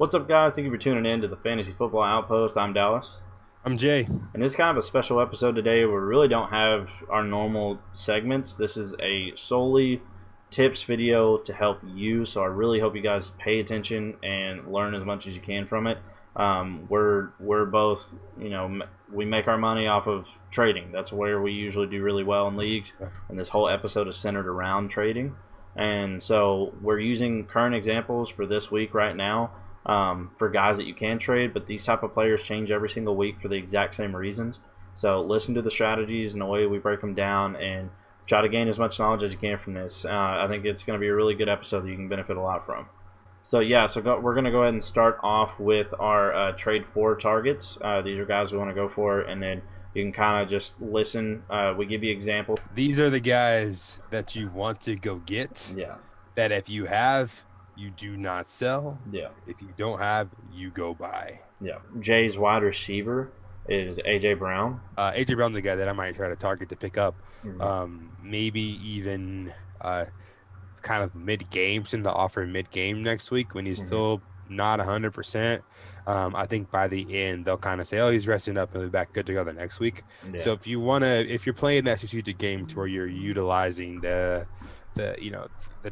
What's up, guys? Thank you for tuning in to the Fantasy Football Outpost. I'm Dallas. I'm Jay. And this is kind of a special episode today where we really don't have our normal segments. This is a solely tips video to help you, so I really hope you guys pay attention and learn as much as you can from it. We're both, we make our money off of trading. That's where we usually do really well in leagues, and this whole episode is centered around trading. And so we're using current examples for this week right now. For guys that you can trade, but these type of players change every single week for the exact same reasons. So listen to the strategies and the way we break them down and try to gain as much knowledge as you can from this. I think it's going to be a really good episode that you can benefit a lot from. So we're going to go ahead and start off with our trade for targets. These are guys we want to go for, and then you can kind of just listen. We give you examples. These are the guys that you want to go get. Yeah. That if you have, you do not sell. Yeah. If you don't have, you go buy. Yeah. Jay's wide receiver is A.J. Brown. A.J. Brown's the guy that I might try to target to pick up. Mm-hmm. Maybe even kind of mid-game, in the offer mid-game next week when he's still not 100%. I think by the end they'll kind of say, "Oh, he's resting up and he'll be back good to go the next week." Yeah. So if you're playing that strategic game to where you're utilizing the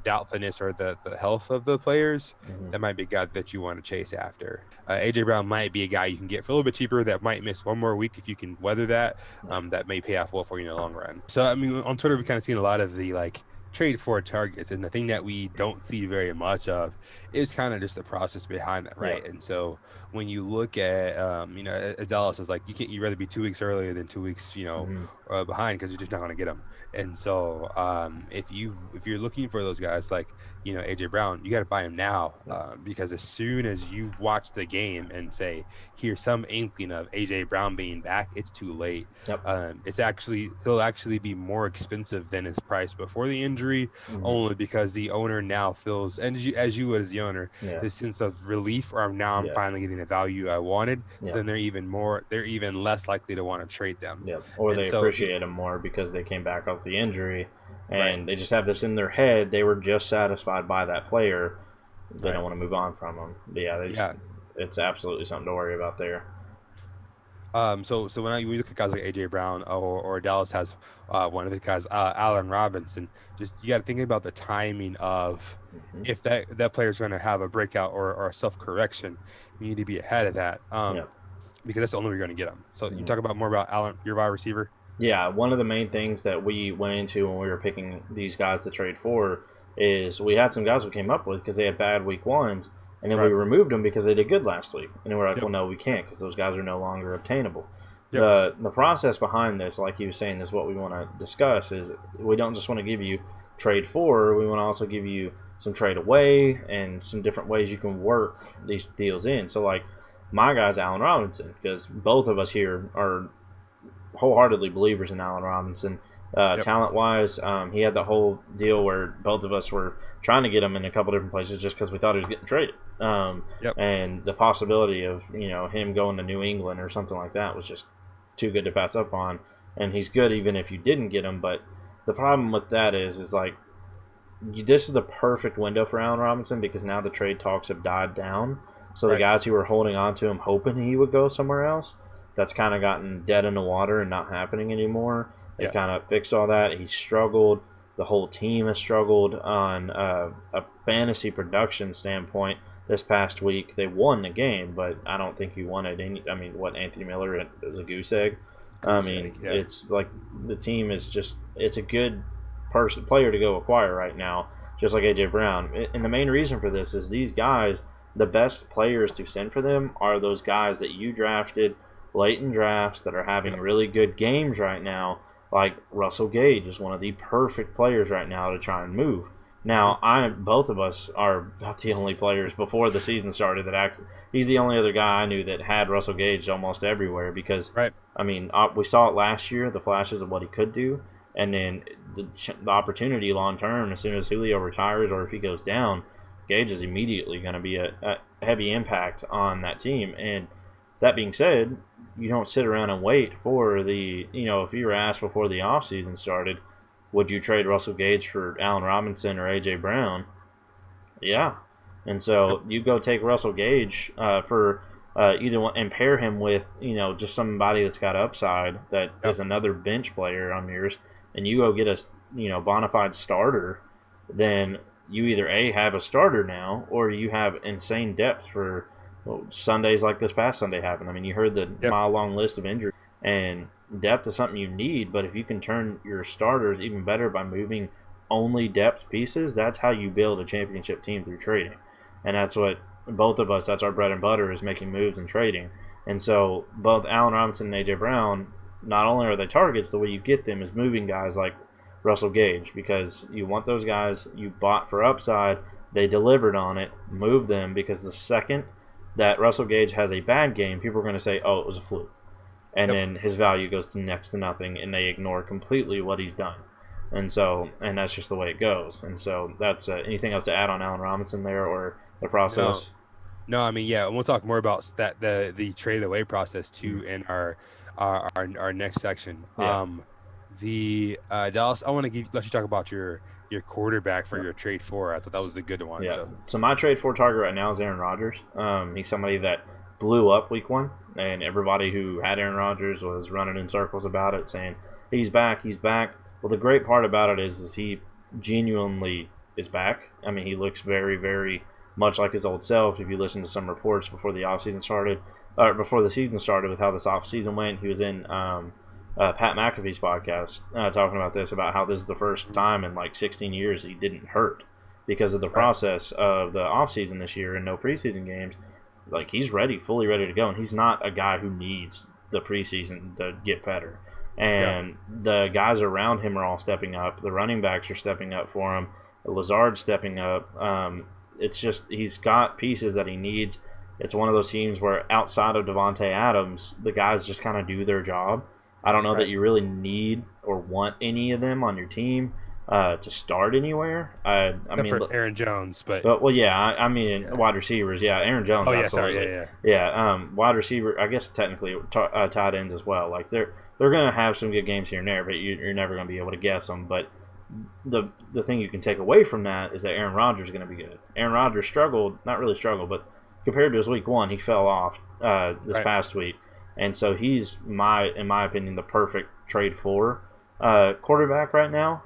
doubtfulness or the health of the players, that might be a guy that you want to chase after. A.J. Brown might be a guy you can get for a little bit cheaper that might miss one more week if you can weather that. That may pay off well for you in the long run. So, I mean, on Twitter, we've kind of seen a lot of the, trade for targets, and the thing that we don't see very much of is kind of just the process behind that, right? Yeah. And so when you look at as Dallas is you'd rather be 2 weeks earlier than 2 weeks behind, because you're just not going to get them. And so if you're looking for those guys like AJ Brown, you got to buy him now, because as soon as you watch the game and say here's some inkling of AJ Brown being back, it's too late. He'll actually be more expensive than his price before the injury, only because the owner now feels, and as you would as the owner, this sense of relief, or I'm finally getting the value I wanted. So then they're even less likely to want to trade them. Or they appreciate them more because they came back off the injury, and they just have this in their head. They were just satisfied by that player. They don't want to move on from them. But it's absolutely something to worry about there. So when we look at guys like AJ Brown or Dallas has one of the guys, Allen Robinson, just you got to think about the timing of if that player is going to have a breakout or a self-correction. You need to be ahead of that, because that's the only way you're going to get them. So you talk about more about Allen, your wide receiver. Yeah, one of the main things that we went into when we were picking these guys to trade for is we had some guys we came up with because they had bad week ones, and then we removed them because they did good last week. And then we're like, well, no, we can't, because those guys are no longer obtainable. The process behind this, like you were saying, is what we want to discuss. Is we don't just want to give you trade for, we want to also give you some trade away and some different ways you can work these deals in. So, like, my guy's Allen Robinson, because both of us here are wholeheartedly believers in Allen Robinson. Talent-wise, he had the whole deal where both of us were trying to get him in a couple different places just because we thought he was getting traded. And the possibility of him going to New England or something like that was just too good to pass up on. And he's good even if you didn't get him. But the problem with that is this is the perfect window for Allen Robinson, because now the trade talks have died down. So the guys who were holding on to him hoping he would go somewhere else, that's kind of gotten dead in the water and not happening anymore. They kind of fixed all that. He struggled. The whole team has struggled on a fantasy production standpoint this past week. They won the game, but I don't think he won it. Anthony Miller, it was a goose egg. It's like the team is just – it's a good player to go acquire right now, just like A.J. Brown. And the main reason for this is these guys, the best players to send for them are those guys that you drafted late in drafts that are having really good games right now. Like Russell Gage is one of the perfect players right now to try and move. Now, both of us are about the only players before the season started that he's the only other guy I knew that had Russell Gage almost everywhere, because, we saw it last year, the flashes of what he could do, and then the opportunity long term, as soon as Julio retires or if he goes down, Gage is immediately going to be a heavy impact on that team. And that being said, you don't sit around and wait for if you were asked before the offseason started, would you trade Russell Gage for Allen Robinson or A.J. Brown? Yeah. And so you go take Russell Gage for either one and pair him with, just somebody that's got upside that is another bench player on yours, and you go get a, bona fide starter, then you either A, have a starter now, or you have insane depth for Sundays like this past Sunday happened. I mean, you heard the mile-long list of injuries, and depth is something you need, but if you can turn your starters even better by moving only depth pieces, that's how you build a championship team through trading. And that's what both of us, that's our bread and butter, is making moves and trading. And so both Allen Robinson and A.J. Brown, not only are they targets, the way you get them is moving guys like Russell Gage, because you want those guys you bought for upside, they delivered on it, move them, because the second that Russell Gage has a bad game, people are going to say, oh, it was a fluke. And then his value goes to next to nothing, and they ignore completely what he's done. And so, and that's just the way it goes. And so that's anything else to add on Allen Robinson there or the process? No, I mean, yeah, and we'll talk more about the trade away process too in our next section. Yeah. Dallas, I want to let you talk about your quarterback for your trade for. I thought that was a good one. Yeah. So my trade for target right now is Aaron Rodgers. He's somebody that blew up week 1, and everybody who had Aaron Rodgers was running in circles about it, saying he's back. Well, the great part about it is he genuinely is back. I mean, he looks very, very much like his old self. If you listen to some reports before the season started with how this offseason went, he was in Pat McAfee's podcast talking about this, about how this is the first time in like 16 years he didn't hurt because of the process of the offseason this year and no preseason games. Like, he's fully ready to go, and he's not a guy who needs the preseason to get better. And the guys around him are all stepping up. The running backs are stepping up for him. Lazard's stepping up. It's just he's got pieces that he needs. It's one of those teams where outside of Devontae Adams, the guys just kind of do their job. I don't know that you really need or want any of them on your team to start anywhere. I mean, for Aaron Jones, but wide receivers, Aaron Jones. Oh yeah, absolutely. Wide receiver, I guess technically tight ends as well. Like they're going to have some good games here and there, but you're never going to be able to guess them. But the thing you can take away from that is that Aaron Rodgers is going to be good. Aaron Rodgers not really struggled, but compared to his week 1, he fell off this past week. And so he's, in my opinion, the perfect trade for quarterback right now,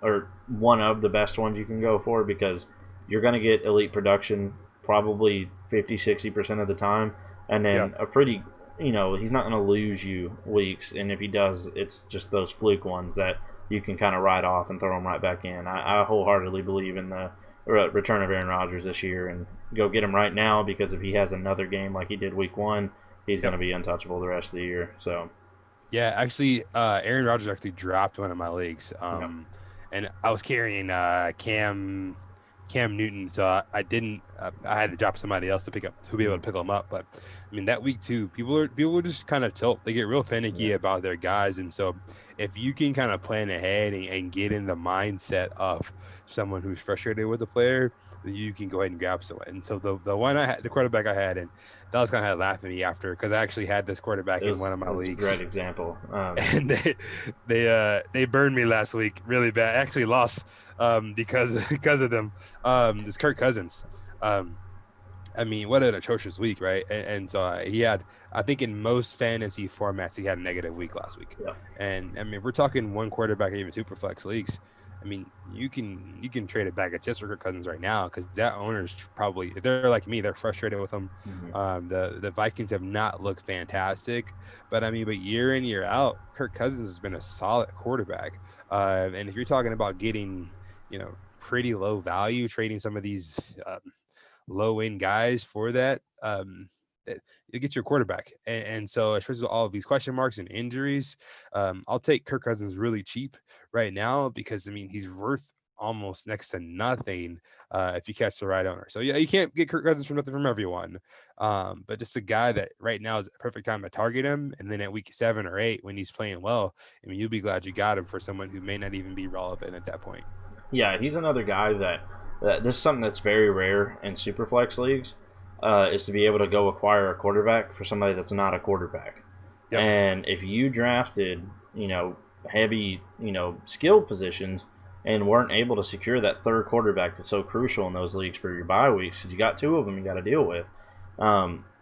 or one of the best ones you can go for, because you're going to get elite production probably 50-60% of the time, and then a pretty, he's not going to lose you weeks, and if he does, it's just those fluke ones that you can kind of write off and throw them right back in. I wholeheartedly believe in the return of Aaron Rodgers this year, and go get him right now, because if he has another game like he did week 1, he's going to be untouchable the rest of the year. So, yeah, actually, Aaron Rodgers actually dropped one of my leagues, and I was carrying Cam Newton, so I didn't. I had to drop somebody else to be able to pick him up. But I mean, that week 2, people just kind of tilt. They get real finicky about their guys, and so if you can kind of plan ahead and get in the mindset of someone who's frustrated with a player, you can go ahead and grab someone. And so the quarterback I had, and that was kind of laughing at me after, because I actually had this quarterback in one of my leagues. A great example. And they burned me last week really bad. I actually lost because of them. It's Kirk Cousins. I mean, what an atrocious week, right? And so he had, I think in most fantasy formats, he had a negative week last week. Yeah. And I mean, if we're talking one quarterback or even super flex leagues, I mean, you can trade it back at just for Kirk Cousins right now, because that owner's probably, if they're like me, they're frustrated with him. Mm-hmm. The Vikings have not looked fantastic, but year in, year out, Kirk Cousins has been a solid quarterback. And if you're talking about getting, pretty low value, trading some of these low end guys for that, you get your quarterback. And so, especially with all of these question marks and injuries, I'll take Kirk Cousins really cheap right now, because he's worth almost next to nothing if you catch the right owner. So yeah, you can't get Kirk Cousins from everyone, but just a guy that right now is a perfect time to target him. And then at week 7 or 8, when he's playing well, you'll be glad you got him for someone who may not even be relevant at that point. Yeah, he's another guy that this is something that's very rare in Superflex leagues, is to be able to go acquire a quarterback for somebody that's not a quarterback. Yep. And if you drafted, heavy, skilled positions, and weren't able to secure that third quarterback that's so crucial in those leagues for your bye weeks, because you got two of them you got to deal with.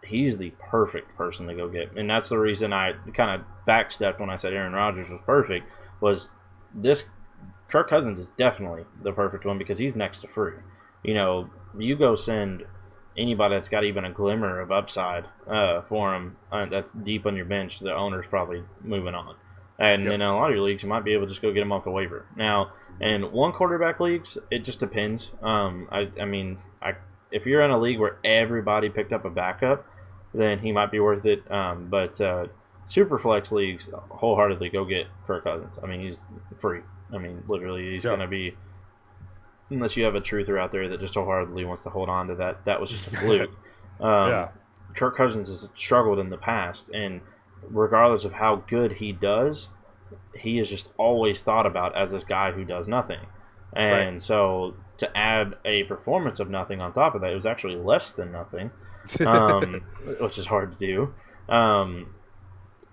He's the perfect person to go get, and that's the reason I kind of backstepped when I said Aaron Rodgers was perfect. Was this Kirk Cousins is definitely the perfect one because he's next to free. You go send anybody that's got even a glimmer of upside for him that's deep on your bench, the owner's probably moving on. And in a lot of your leagues, you might be able to just go get him off the waiver. Now, in one quarterback leagues, it just depends. If you're in a league where everybody picked up a backup, then he might be worth it. But super flex leagues, wholeheartedly go get Kirk Cousins. He's free. Literally, he's going to be, unless you have a truther out there that just wholeheartedly wants to hold on to that was just a fluke. Kirk Cousins has struggled in the past, and regardless of how good he does, he is just always thought about as this guy who does nothing. And so to add a performance of nothing on top of that, it was actually less than nothing, which is hard to do.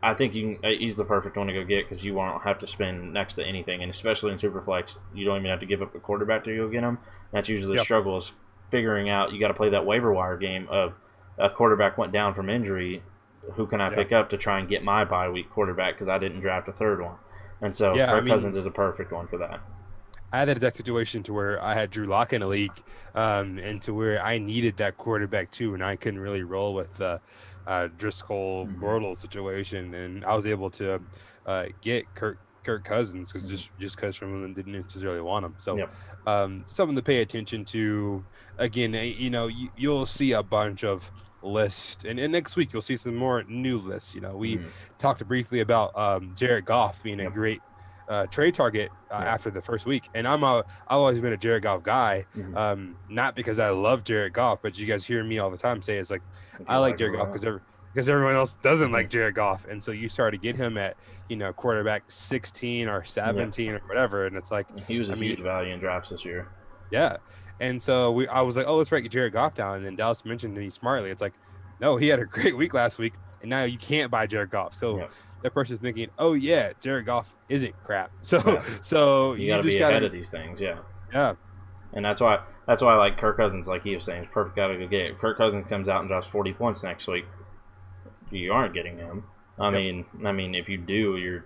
I think he's the perfect one to go get because you won't have to spend next to anything, and especially in Superflex, you don't even have to give up a quarterback to go get him. That's usually the struggle, is figuring out you got to play that waiver wire game of a quarterback went down from injury. Who can I pick up to try and get my bye week quarterback because I didn't draft a third one? And so Kirk Cousins is a perfect one for that. I had that situation to where I had Drew Lock in a league, and to where I needed that quarterback too, and I couldn't really roll with the Driscoll Bortles situation, and I was able to get Kirk Cousins just because Sherman didn't necessarily want him. So something to pay attention to. Again, you'll see a bunch of lists, and next week you'll see some more new lists. We talked briefly about Jared Goff being a great trade target after the first week, and I've always been a Jared Goff guy, not because I love Jared Goff, but you guys hear me all the time say it's like I like Jared Goff because everyone else doesn't like Jared Goff, and so you start to get him at quarterback 16 or 17 or whatever, and it's like he was a huge value in drafts this year. And so I was like, oh, let's write Jared Goff down, and then Dallas mentioned to me smartly, it's like, no, he had a great week last week, and now you can't buy Jared Goff. So that person's thinking, oh yeah, Jared Goff isn't crap. So you gotta be ahead of these things, And that's why like Kirk Cousins, like he was saying, is perfect guy to go get. If Kirk Cousins comes out and drops 40 points next week, you aren't getting him. I mean, if you do, you're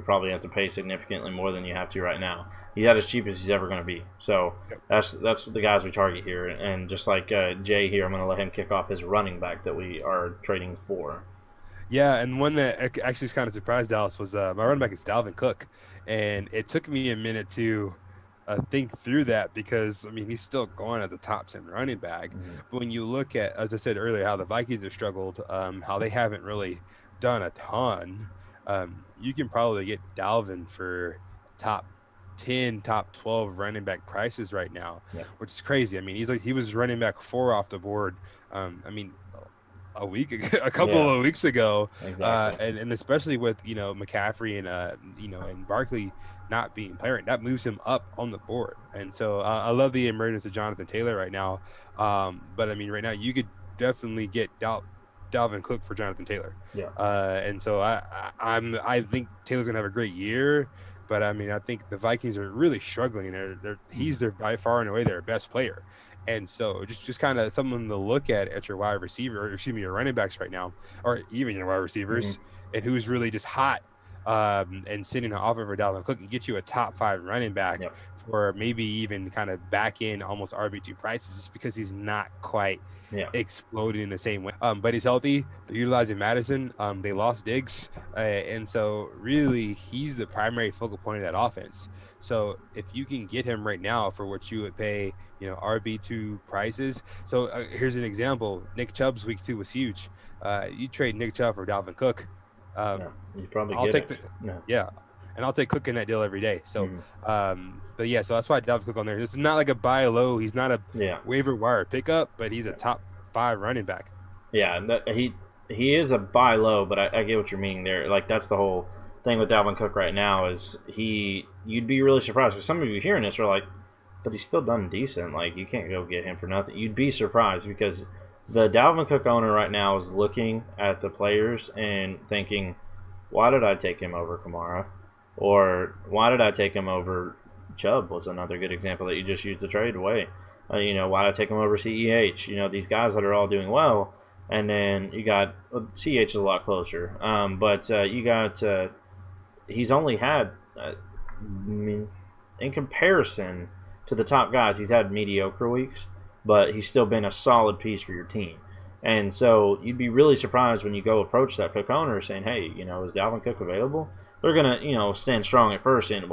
probably have to pay significantly more than you have to right now. He's not as cheap as he's ever going to be. So that's the guys we target here. And just like Jay here, I'm going to let him kick off his running back that we are trading for. Yeah, and one that actually kind of surprised Dallas was my running back is Dalvin Cook. And it took me a minute to think through that because, he's still going at the top 10 running back. But when you look at, as I said earlier, how the Vikings have struggled, how they haven't really done a ton, you can probably get Dalvin for top 10, top 12 running back prices right now, which is crazy. He was running back 4 off the board. A couple of weeks ago, and especially with McCaffrey and Barkley not being playing, that moves him up on the board. And so I love the emergence of Jonathan Taylor right now. But right now you could definitely get Dalvin Cook for Jonathan Taylor. And so I think Taylor's gonna have a great year. But I think the Vikings are really struggling. He's by far and away their best player, and so just kind of something to look at your wide receiver, or excuse me, your running backs right now, or even your wide receivers, and who's really just hot, and sitting off of Dalvin Cook and get you a top 5 running back for maybe even kind of back in almost RB2 prices, just because he's not quite exploding in the same way. But he's healthy. They're utilizing Madison. They lost Diggs, and so really he's the primary focal point of that offense. So if you can get him right now for what you would pay, RB2 prices. So here's an example. Nick Chubb's week 2 was huge. You trade Nick Chubb for Dalvin Cook. You probably and I'll take Cook in that deal every day. So, but so that's why Dalvin Cook on there. This is not like a buy low. He's not a waiver wire pickup, but he's a top 5 running back. Yeah, he is a buy low, but I get what you're meaning there. Like that's the whole thing with Dalvin Cook right now is you'd be really surprised because some of you hearing this are like, but he's still done decent. Like you can't go get him for nothing. You'd be surprised because the Dalvin Cook owner right now is looking at the players and thinking, why did I take him over Kamara? Or why did I take him over Chubb was another good example that you just used to trade away. Why did I take him over CEH? These guys that are all doing well, and then you got CEH is a lot closer, but you got he's only had, in comparison to the top guys, he's had mediocre weeks, but he's still been a solid piece for your team. And so you'd be really surprised when you go approach that Cook owner saying, hey, is Dalvin Cook available? They're going to, stand strong at first and,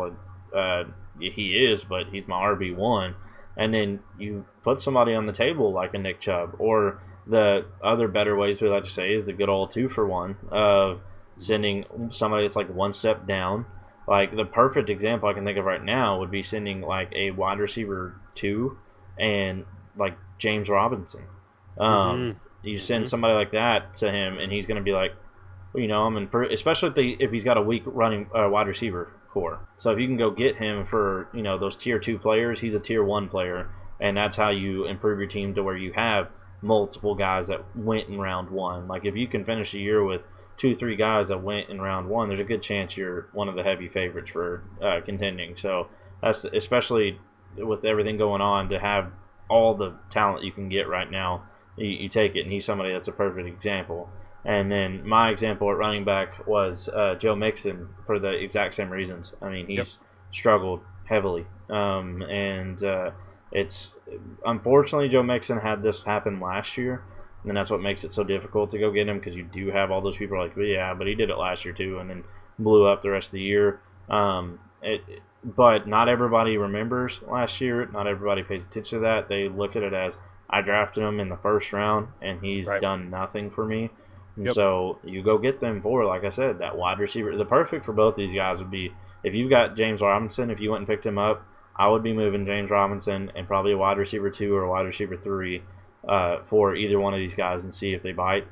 he is, but he's my RB1. And then you put somebody on the table like a Nick Chubb, or the other better ways we like to say is the good old 2-for-1 of sending somebody that's like one step down. Like the perfect example I can think of right now would be sending like a wide receiver 2 and like James Robinson. You send somebody like that to him, and he's going to be like, especially if he's got a weak running wide receiver core. So if you can go get him for those tier 2 players, he's a tier 1 player, and that's how you improve your team to where you have multiple guys that went in round 1. Like if you can finish the year with 2-3 guys that went in round 1, there's a good chance you're one of the heavy favorites for contending. So that's especially with everything going on, to have all the talent you can get right now, you take it, and he's somebody that's a perfect example. And then my example at running back was Joe Mixon for the exact same reasons. I mean, he's struggled heavily. It's unfortunately Joe Mixon had this happen last year, and that's what makes it so difficult to go get him, because you do have all those people like, well, yeah, but he did it last year too, and then blew up the rest of the year. But not everybody remembers last year. Not everybody pays attention to that. They look at it as, I drafted him in the first round, and he's done nothing for me. And so you go get them for, like I said, that wide receiver. The perfect for both these guys would be, if you've got James Robinson, if you went and picked him up, I would be moving James Robinson and probably a wide receiver 2 or a wide receiver 3 for either one of these guys, and see if they bite.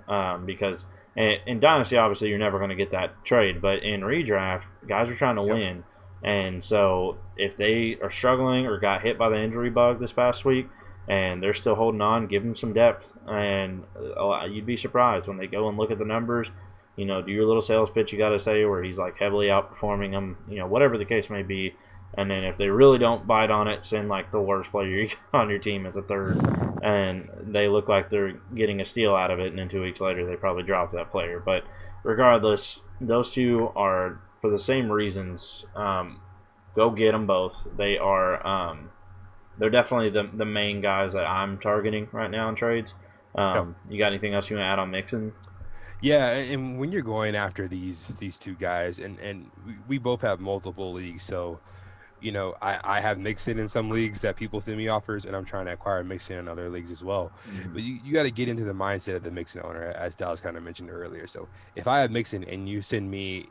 Because in Dynasty, obviously, you're never going to get that trade. But in redraft, guys are trying to win. And so if they are struggling or got hit by the injury bug this past week and they're still holding on, give them some depth. And you'd be surprised when they go and look at the numbers. Do your little sales pitch you got to say where he's like heavily outperforming them, whatever the case may be. And then if they really don't bite on it, send like the worst player on your team as a third, and they look like they're getting a steal out of it, and then 2 weeks later they probably drop that player. But regardless, those two are, for the same reasons, go get them both. They are they're definitely the main guys that I'm targeting right now in trades. You got anything else you want to add on Mixon? Yeah, and when you're going after these 2 guys, and we both have multiple leagues, so I have Mixon in some leagues that people send me offers, and I'm trying to acquire Mixon in other leagues as well. But you got to get into the mindset of the Mixon owner, as Dallas kind of mentioned earlier. So if I have Mixon and you send me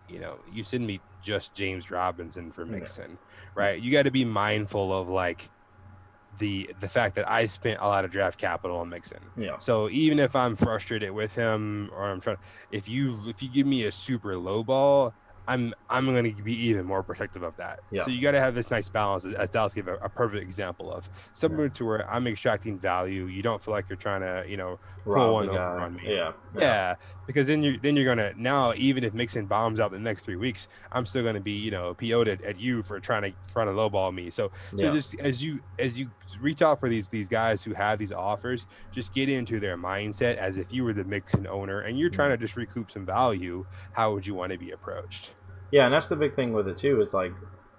just James Robinson for Mixon, right? You got to be mindful of like the fact that I spent a lot of draft capital on Mixon. Yeah. So even if I'm frustrated with him, or I'm trying, if you give me a super low ball, I'm going to be even more protective of that. Yeah. So you got to have this nice balance, as Dallas gave a perfect example of, somewhere to where I'm extracting value. You don't feel like you're trying to, pull one over on me. Yeah. Because then you're going to, now, even if Mixon bombs out the next 3 weeks, I'm still going to be, PO'd at you for trying to lowball me. So just as you reach out for these guys who have these offers, just get into their mindset as if you were the Mixon owner and you're trying to just recoup some value. How would you want to be approached? Yeah, and that's the big thing with it too. Is like,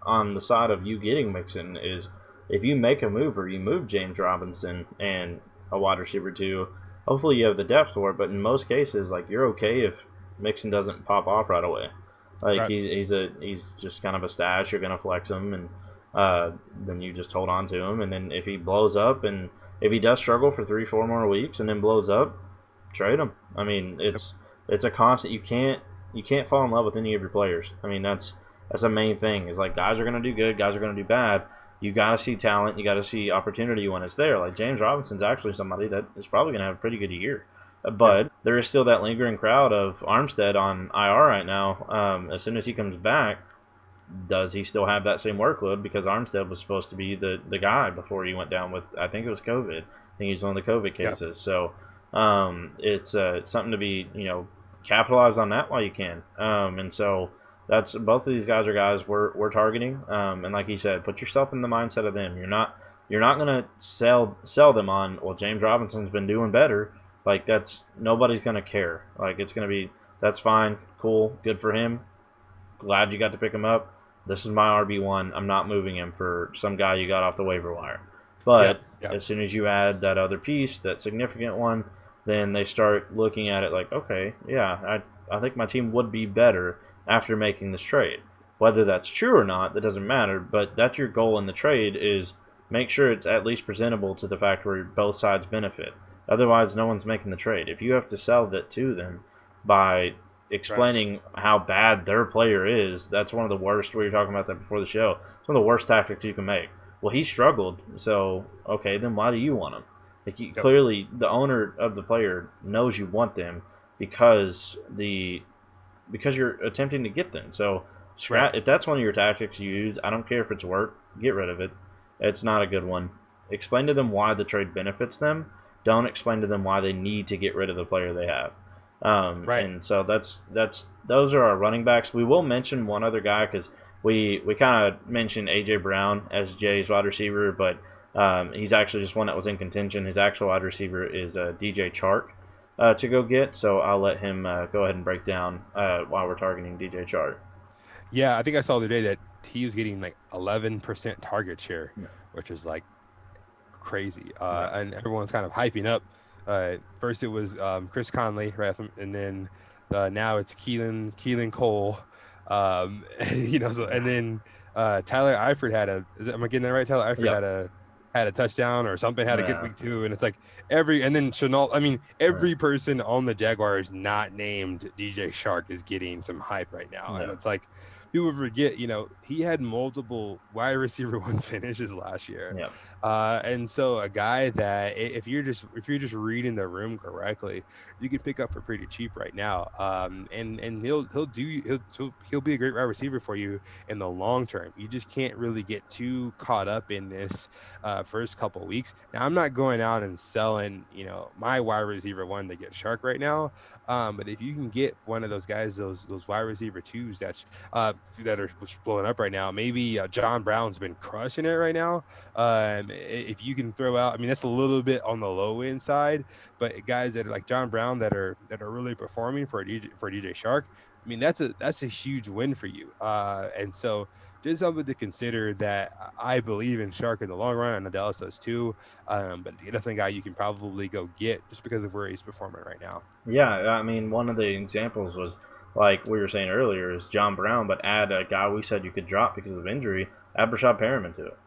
on the side of you getting Mixon, is if you make a move or you move James Robinson and a wide receiver 2, hopefully you have the depth for it. But in most cases, like, you're okay if Mixon doesn't pop off right away. Like he's just kind of a stash. You're gonna flex him, and then you just hold on to him. And then if he blows up, and if he does struggle for 3-4 more weeks and then blows up, trade him. I mean, it's a constant. You can't fall in love with any of your players. I mean, that's the main thing. Is like, guys are going to do good, guys are going to do bad. You got to see talent, you got to see opportunity when it's there. Like, James Robinson's actually somebody that is probably going to have a pretty good year. But there is still that lingering crowd of Armstead on IR right now. As soon as he comes back, does he still have that same workload? Because Armstead was supposed to be the guy before he went down with, I think it was COVID. I think he's one of the COVID cases. So it's something to be, capitalize on that while you can. And so that's both of these guys are guys we're targeting. And like he said, put yourself in the mindset of them. You're not gonna sell them on, well, James Robinson's been doing better. Like, that's nobody's gonna care. Like, it's gonna be, that's fine, cool, good for him. Glad you got to pick him up. This is my RB1. I'm not moving him for some guy you got off the waiver wire. But as soon as you add that other piece, that significant one, then they start looking at it like, okay, yeah, I think my team would be better after making this trade. Whether that's true or not, that doesn't matter, but that's your goal in the trade, is make sure it's at least presentable to the fact where both sides benefit. Otherwise, no one's making the trade. If you have to sell that to them by explaining how bad their player is, that's one of the worst. We were talking about that before the show. It's one of the worst tactics you can make. Well, he struggled, so okay, then why do you want him? Like, clearly, the owner of the player knows you want them because you're attempting to get them. So, if that's one of your tactics you use, I don't care if it's work, get rid of it. It's not a good one. Explain to them why the trade benefits them. Don't explain to them why they need to get rid of the player they have. And so those are our running backs. We will mention one other guy because we kind of mentioned A.J. Brown as Jay's wide receiver, but he's actually just one that was in contention. His actual wide receiver is DJ Chark to go get, so I'll let him go ahead and break down while we're targeting DJ Chark. Yeah, I think I saw the other day that he was getting like 11% target share, which is like crazy. And everyone's kind of hyping up. First it was Chris Conley, right? And then now it's Keelan Cole. And then Tyler Eifert am I getting that right? Tyler Eifert had a touchdown or something, had a good week too. And it's like every person on the Jaguars not named DJ Chark is getting some hype right now. And it's like, people forget, he had multiple wide receiver 1 finishes last year. And so a guy that if you're just reading the room correctly, you can pick up for pretty cheap right now. And he'll be a great wide receiver for you in the long term. You just can't really get too caught up in this first couple of weeks. Now, I'm not going out and selling, my wide receiver 1 to get Chark right now. But if you can get one of those guys, those wide receiver 2s that are blowing up right now, maybe John Brown's been crushing it right now. If you can throw out, that's a little bit on the low end side, but guys that are like John Brown that are really performing for DJ Chark, that's a huge win for you. And so just something to consider that I believe in Chark in the long run, and Dallas does too. But definitely a guy you can probably go get just because of where he's performing right now. Yeah, one of the examples was, like we were saying earlier, is John Brown, but add a guy we said you could drop because of injury, add Brashad Perriman to it.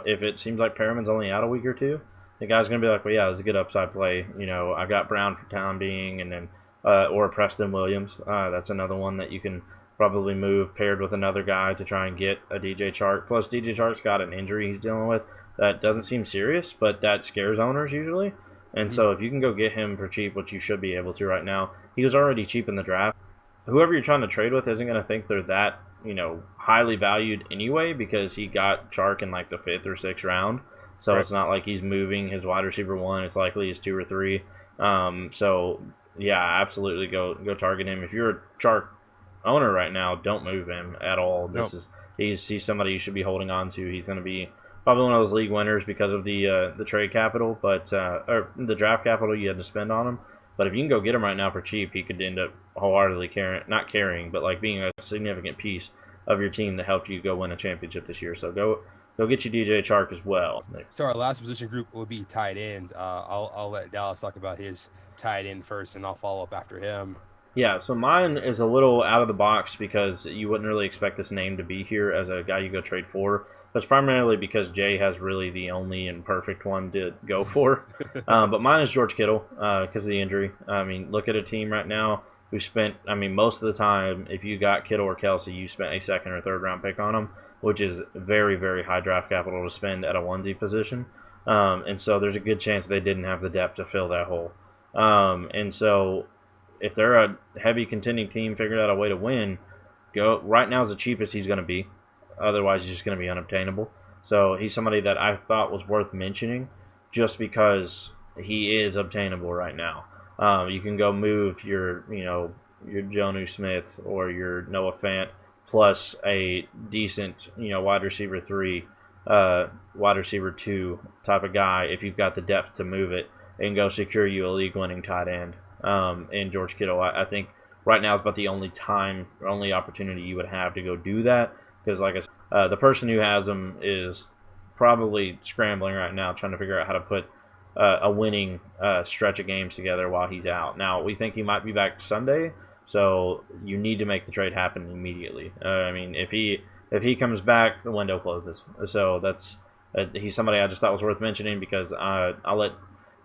If it seems like Perriman's only out a week or two, the guy's going to be like, well, yeah, it's a good upside play. I got Brown for time being, and then or Preston Williams. That's another one that you can probably move paired with another guy to try and get a DJ Chark. Plus, DJ Chark's got an injury he's dealing with that doesn't seem serious, but that scares owners usually. And so if you can go get him for cheap, which you should be able to right now, he was already cheap in the draft. Whoever you're trying to trade with isn't going to think they're that, highly valued anyway, because he got Chark in like the 5th or 6th round. So It's not like he's moving his wide receiver 1. It's likely he's 2 or 3. So yeah, absolutely go target him. If you're a Chark owner right now, don't move him at all. He's somebody you should be holding on to. He's going to be probably one of those league winners because of the trade capital, or the draft capital you had to spend on him. But if you can go get him right now for cheap, he could end up wholeheartedly not carrying, but like being a significant piece of your team that helped you go win a championship this year. So go get you DJ Chark as well. So our last position group will be tight ends. I'll let Dallas talk about his tight end first, and I'll follow up after him. Yeah, so mine is a little out of the box because you wouldn't really expect this name to be here as a guy you go trade for. But it's primarily because Jay has really the only and perfect one to go for. But mine is George Kittle because of the injury. Look at a team right now who spent, most of the time, if you got Kittle or Kelsey, you spent a 2nd or 3rd round pick on them, which is very, very high draft capital to spend at a onesie position. And so there's a good chance they didn't have the depth to fill that hole. And so if they're a heavy contending team, figured out a way to win, right now is the cheapest he's going to be. Otherwise, he's just going to be unobtainable. So he's somebody that I thought was worth mentioning just because he is obtainable right now. You can go move your, your Jonnu Smith or your Noah Fant plus a decent, wide receiver 3, wide receiver 2 type of guy if you've got the depth to move it and go secure you a league-winning tight end in George Kittle. I think right now is about the only opportunity you would have to go do that because, like I said, the person who has him is probably scrambling right now trying to figure out how to put a winning stretch of games together while he's out. Now, we think he might be back Sunday, so you need to make the trade happen immediately. If he comes back, the window closes. So that's he's somebody I just thought was worth mentioning because I'll let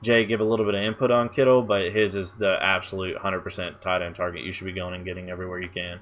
Jay give a little bit of input on Kittle, but his is the absolute 100% tight end target. You should be going and getting everywhere you can.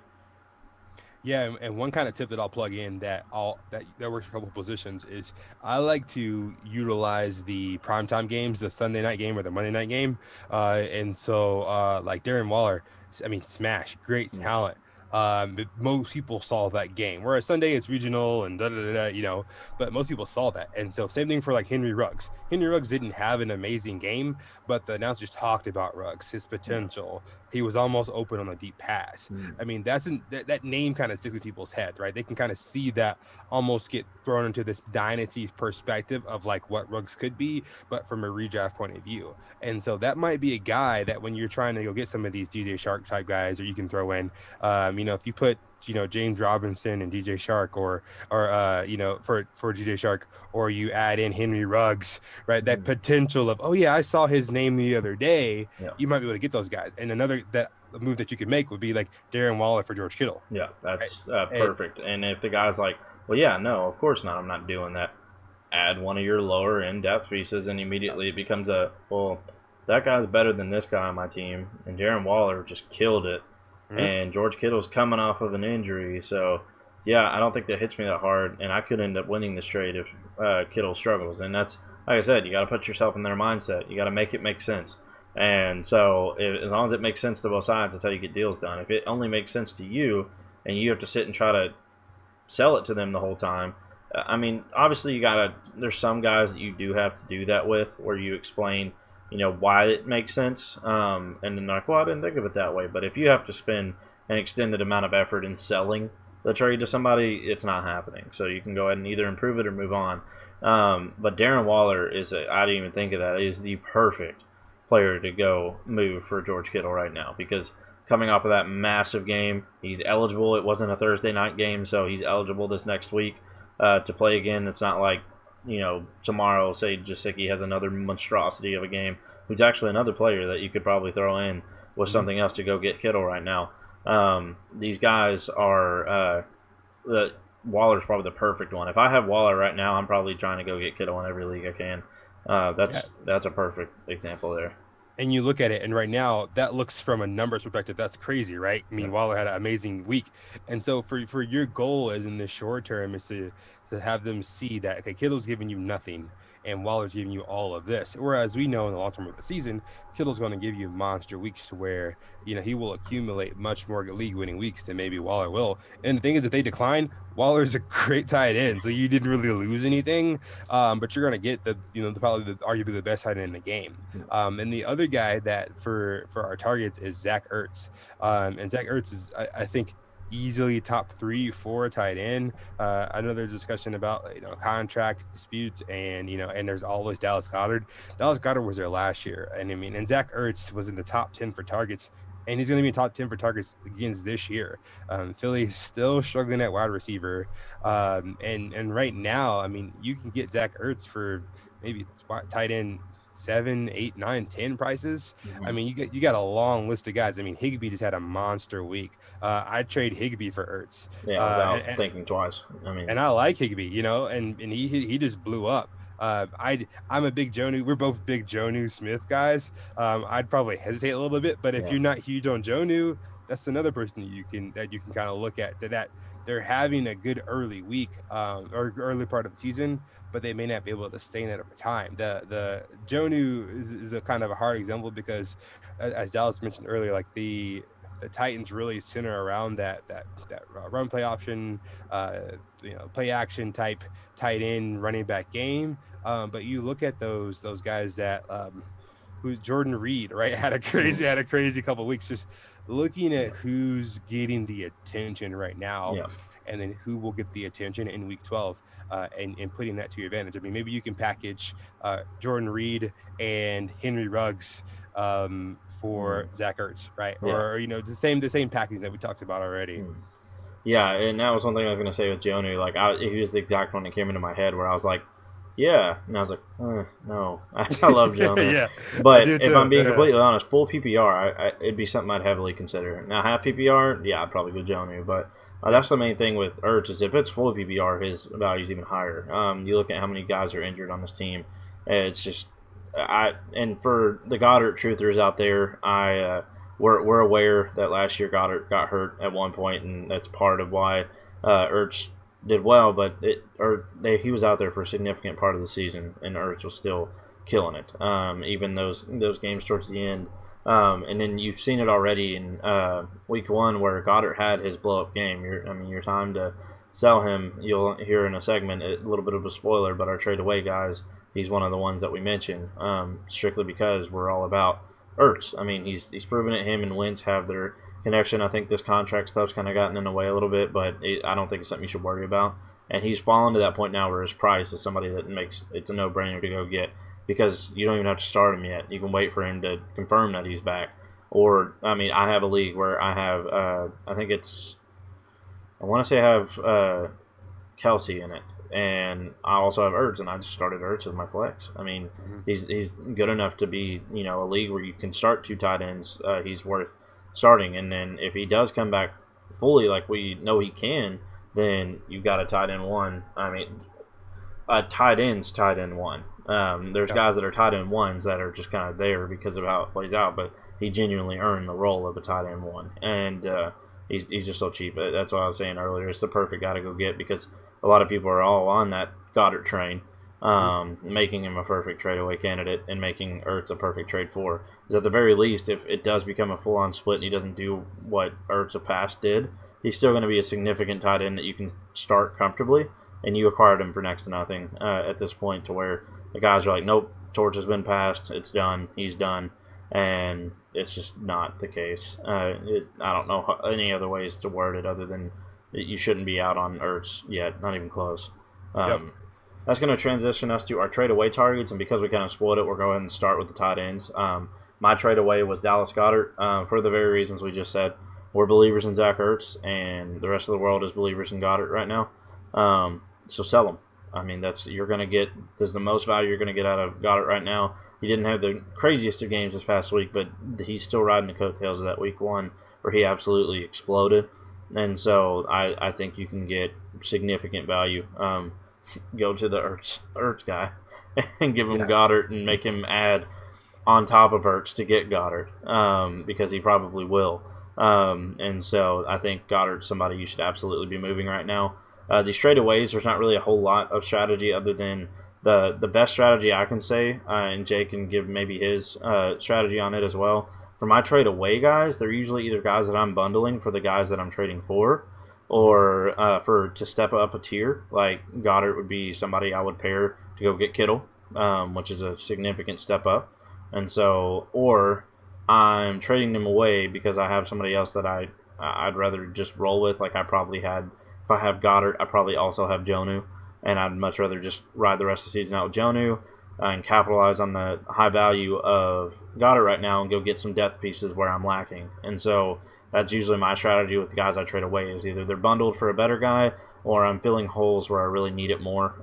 Yeah, and one kind of tip that I'll plug in that works for a couple positions is I like to utilize the primetime games, the Sunday night game or the Monday night game. And so like Darren Waller, smash, great talent. But most people saw that game. Whereas Sunday it's regional and but most people saw that. And so same thing for like Henry Ruggs. Henry Ruggs didn't have an amazing game, but the announcers talked about Ruggs, his potential. He was almost open on a deep pass. That name kind of sticks in people's head, right? They can kind of see that almost get thrown into this dynasty perspective of like what Ruggs could be, but from a redraft point of view. And so that might be a guy that when you're trying to go get some of these DJ Chark type guys, or you can throw in, if you put, James Robinson and DJ Chark or for DJ Chark, or you add in Henry Ruggs, right? That potential of, I saw his name the other day. Yeah. You might be able to get those guys. And another move that you could make would be like Darren Waller for George Kittle. Yeah, that's right? Perfect. And if the guy's like, well, yeah, no, of course not. I'm not doing that. Add one of your lower end depth pieces and immediately it becomes that guy's better than this guy on my team. And Darren Waller just killed it. And George Kittle's coming off of an injury, so yeah, I don't think that hits me that hard, and I could end up winning this trade if Kittle struggles. And that's, like I said, you got to put yourself in their mindset. You got to make it make sense. And so as long as it makes sense to both sides, that's how you get deals done. If it only makes sense to you and you have to sit and try to sell it to them the whole time, obviously there's some guys that you do have to do that with where you explain why it makes sense, and then like, well, I didn't think of it that way. But if you have to spend an extended amount of effort in selling the trade to somebody, it's not happening. So you can go ahead and either improve it or move on. But Darren Waller I didn't even think of that, is the perfect player to go move for George Kittle right now because coming off of that massive game, he's eligible. It wasn't a Thursday night game, so he's eligible this next week to play again. It's not like tomorrow, say Jasicki has another monstrosity of a game, who's actually another player that you could probably throw in with something else to go get Kittle right now. These guys are Waller's probably the perfect one. If I have Waller right now, I'm probably trying to go get Kittle in every league I can. That's a perfect example there. And you look at it, and right now, that looks from a numbers perspective, that's crazy, right? Waller had an amazing week. And so for your goal is in the short term is to have them see that, okay, Kittle's giving you nothing, and Waller's giving you all of this. Whereas we know in the long term of the season, Kittle's going to give you monster weeks to where, he will accumulate much more league-winning weeks than maybe Waller will. And the thing is, if they decline, Waller's a great tight end, so you didn't really lose anything, but you're going to get arguably the best tight end in the game. And the other guy that for our targets is Zach Ertz. And Zach Ertz is, I think, easily top 3-4 tight end. I know there's discussion about contract disputes and there's always Dallas Goedert. Dallas Goedert was there last year, and Zach Ertz was in the top 10 for targets, and he's going to be in top 10 for targets again this year. Philly's still struggling at wide receiver, and right now, you can get Zach Ertz for maybe tight end 7, 8, 9, 10 prices. You got a long list of guys. Higbee just had a monster week. I'd trade Higbee for Ertz. Without thinking twice. And I like Higbee, and he just blew up. I'm a big Jonnu. We're both big Jonnu Smith guys. I'd probably hesitate a little bit, but if you're not huge on Jonnu, that's another person that you can kind of look at that they're having a good early week or early part of the season, but they may not be able to sustain it over time. The Jonnu is a kind of a hard example because, as Dallas mentioned earlier, like the Titans really center around that run play option, play action type tight end running back game. But you look at those guys that who's Jordan Reed, right? Had a crazy couple of weeks. Just looking at who's getting the attention right now. Yeah. And then who will get the attention in week 12 and putting that to your advantage. I mean, maybe you can package Jordan Reed and Henry Ruggs for Zach Ertz, right? Yeah. Or, the same package that we talked about already. Yeah, and that was one thing I was going to say with Jonah. Like, he was the exact one that came into my head where I was like, yeah. And I was like, no. I love Jonah. Yeah, but if I'm being completely honest, full PPR, it'd be something I'd heavily consider. Now, half PPR, yeah, I'd probably go Jonah. But that's the main thing with Ertz is if it's full PPR, his value is even higher. You look at how many guys are injured on this team. It's just and for the Goddard truthers out there, we're aware that last year Goddard got hurt at one point, and that's part of why Ertz did well. But he was out there for a significant part of the season, and Ertz was still killing it. Even those games towards the end. And then you've seen it already in week 1 where Goddard had his blow-up game. Your time to sell him, you'll hear in a segment, a little bit of a spoiler, but our trade-away guys, he's one of the ones that we mention, strictly because we're all about Ertz. I mean, he's proven it. Him and Wentz have their connection. I think this contract stuff's kind of gotten in the way a little bit, but I don't think it's something you should worry about. And he's fallen to that point now where his price is somebody that makes it's a no-brainer to go get. Because you don't even have to start him yet. You can wait for him to confirm that he's back. Or, I have a league where I have, I want to say I have Kelsey in it. And I also have Ertz, and I just started Ertz as my flex. I mean, he's good enough to be, a league where you can start 2 tight ends. He's worth starting. And then if he does come back fully like we know he can, then you've got a tight end 1. A tight end's tight end 1. There's guys that are tight end 1s that are just kind of there because of how it plays out, but he genuinely earned the role of a tight end 1, and he's just so cheap. That's what I was saying earlier. It's the perfect guy to go get because a lot of people are all on that Goddard train, making him a perfect trade-away candidate and making Ertz a perfect trade for. Because at the very least, if it does become a full-on split and he doesn't do what Ertz of past did, he's still going to be a significant tight end that you can start comfortably, and you acquired him for next to nothing at this point to where the guys are like, nope, torch has been passed, it's done, he's done, and it's just not the case. I don't know any other ways to word it other than you shouldn't be out on Ertz yet, not even close. That's going to transition us to our trade-away targets, and because we kind of spoiled it, we'll go ahead and start with the tight ends. My trade-away was Dallas Goedert for the very reasons we just said. We're believers in Zach Ertz, and the rest of the world is believers in Goddard right now. So sell him. I mean, there's the most value you're going to get out of Goddard right now. He didn't have the craziest of games this past week, but he's still riding the coattails of that week 1 where he absolutely exploded. And so I think you can get significant value. Go to the Ertz guy and give him Goddard and make him add on top of Ertz to get Goddard because he probably will. And so I think Goddard's somebody you should absolutely be moving right now. These tradeaways, there's not really a whole lot of strategy other than the best strategy I can say, and Jay can give maybe his strategy on it as well. For my trade away guys, they're usually either guys that I'm bundling for the guys that I'm trading for, or to step up a tier. Like Goddard would be somebody I would pair to go get Kittle, which is a significant step up. And so, or I'm trading them away because I have somebody else that I'd rather just roll with. Like if I have Goddard, I probably also have Jonnu, and I'd much rather just ride the rest of the season out with Jonnu and capitalize on the high value of Goddard right now and go get some depth pieces where I'm lacking. And so that's usually my strategy with the guys I trade away is either they're bundled for a better guy or I'm filling holes where I really need it more.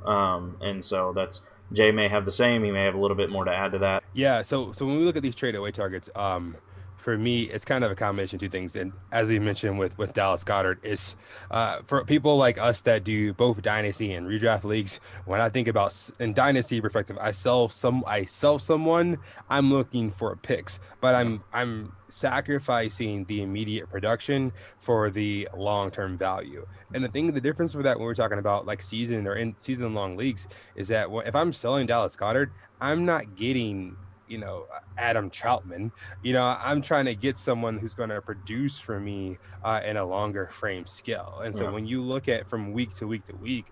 And so Jay may have the same. He may have a little bit more to add to that. Yeah, so when we look at these trade away targets, for me, it's kind of a combination of 2 things. And as you mentioned with Dallas Goedert, is for people like us that do both dynasty and redraft leagues. When I think about in dynasty perspective, I sell someone. I'm looking for picks, but I'm sacrificing the immediate production for the long-term value. And the difference with that when we're talking about like season or in season long leagues is that if I'm selling Dallas Goedert, I'm not getting Adam Troutman. I'm trying to get someone who's going to produce for me in a longer frame scale. And so when you look at from week to week to week,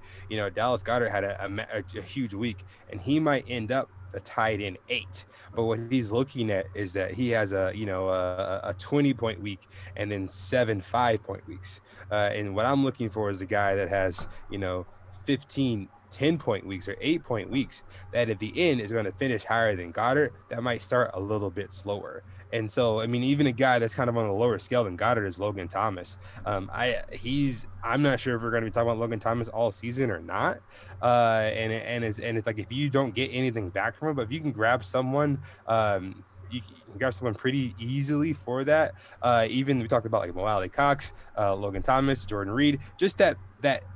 Dallas Goedert had a huge week, and he might end up a tight end 8. But what he's looking at is that he has a 20-point week and then 7 5-point weeks. And what I'm looking for is a guy that has 15 10-point weeks or 8-point weeks that at the end is going to finish higher than Goddard. That might start a little bit slower. And so, I mean, even a guy that's kind of on a lower scale than Goddard is Logan Thomas. I'm not sure if we're going to be talking about Logan Thomas all season or not. And it's like, if you don't get anything back from him, but if you can grab someone, you can grab someone pretty easily for that. Even we talked about like Mo Alley Cox, Logan Thomas, Jordan Reed, just that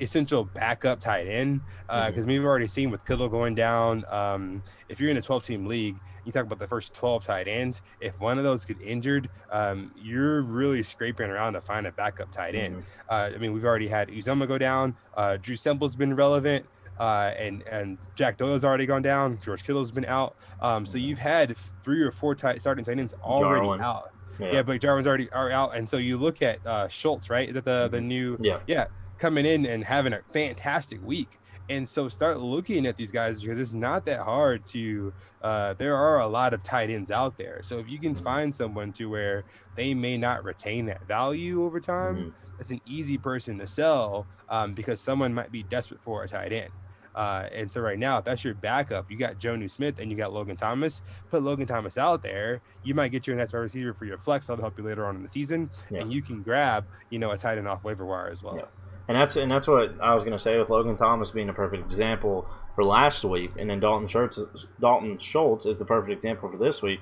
essential backup tight end. Because we've already seen with Kittle going down. If you're in a 12-team league, you talk about the first 12 tight ends. If one of those get injured, you're really scraping around to find a backup tight end. I mean, we've already had Uzomah go down. Drew Semple's been relevant. And Jack Doyle's already gone down. George Kittle's been out. So you've had 3 or 4 starting tight ends already out. Yeah, but Jarwin's already out. And so you look at Schultz, right? That the new coming in and having a fantastic week. And so start looking at these guys, because it's not that hard to there are a lot of tight ends out there. So if you can find someone to where they may not retain that value over time, that's an easy person to sell, because someone might be desperate for a tight end. And so right now, if that's your backup, you got Jonnu Smith and you got Logan Thomas. Put Logan Thomas out there, you might get your next wide receiver for your flex. That'll help you later on in the season, and you can grab a tight end off waiver wire as well. Yeah. And that's what I was going to say, with Logan Thomas being a perfect example for last week, and then Dalton Schultz is the perfect example for this week.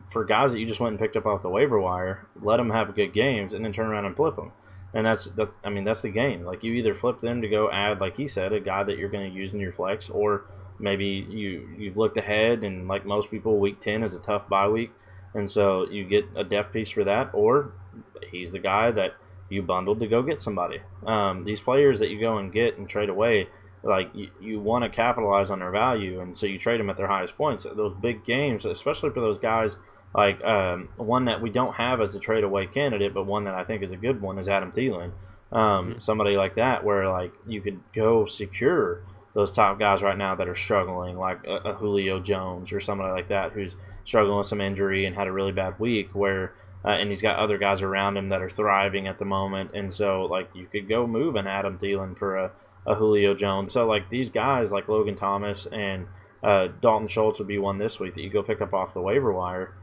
For guys that you just went and picked up off the waiver wire, let them have good games, and then turn around and flip them. And that's the game. Like, you either flip them to go add, like he said, a guy that you're going to use in your flex, or maybe you've looked ahead, and like most people, week 10 is a tough bye week, and so you get a depth piece for that, or he's the guy that you bundled to go get somebody. These players that you go and get and trade away, like, you want to capitalize on their value, and so you trade them at their highest points. Those big games, especially for those guys, like one that we don't have as a trade away candidate, but one that I think is a good one, is Adam Thielen. Somebody like that, where like you could go secure those top guys right now that are struggling, like a Julio Jones or somebody like that who's struggling with some injury and had a really bad week, where and he's got other guys around him that are thriving at the moment. And so, like, you could go move an Adam Thielen for a Julio Jones. So, like, these guys like Logan Thomas and Dalton Schultz would be one this week that you go pick up off the waiver wire.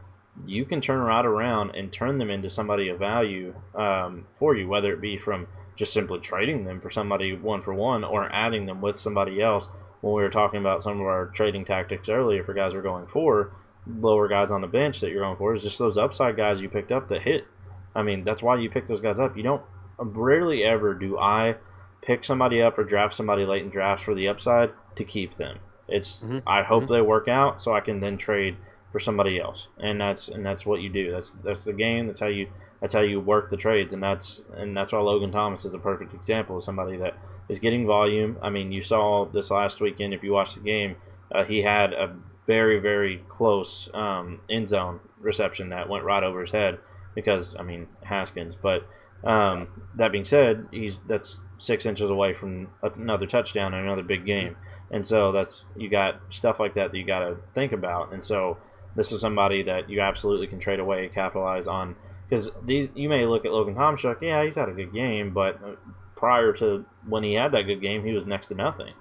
You can turn right around and turn them into somebody of value for you, whether it be from just simply trading them for somebody 1-for-1 or adding them with somebody else. When we were talking about some of our trading tactics earlier for guys we're going for, lower guys on the bench that you're going for, is just those upside guys you picked up that hit. I mean, that's why you pick those guys up. You don't, rarely ever do I pick somebody up or draft somebody late in drafts for the upside to keep them. It's I hope they work out so I can then trade for somebody else, and that's what you do. That's the game. That's how you work the trades, and that's why Logan Thomas is a perfect example of somebody that is getting volume. I mean, you saw this last weekend if you watched the game, he had a very, very close end zone reception that went right over his head because, I mean, Haskins. But that being said, that's 6 inches away from another touchdown and another big game. And so you got stuff like that you got to think about. And so this is somebody that you absolutely can trade away and capitalize on. Because you may look at Logan Thomas, like, yeah, he's had a good game, but prior to when he had that good game, he was next to nothing.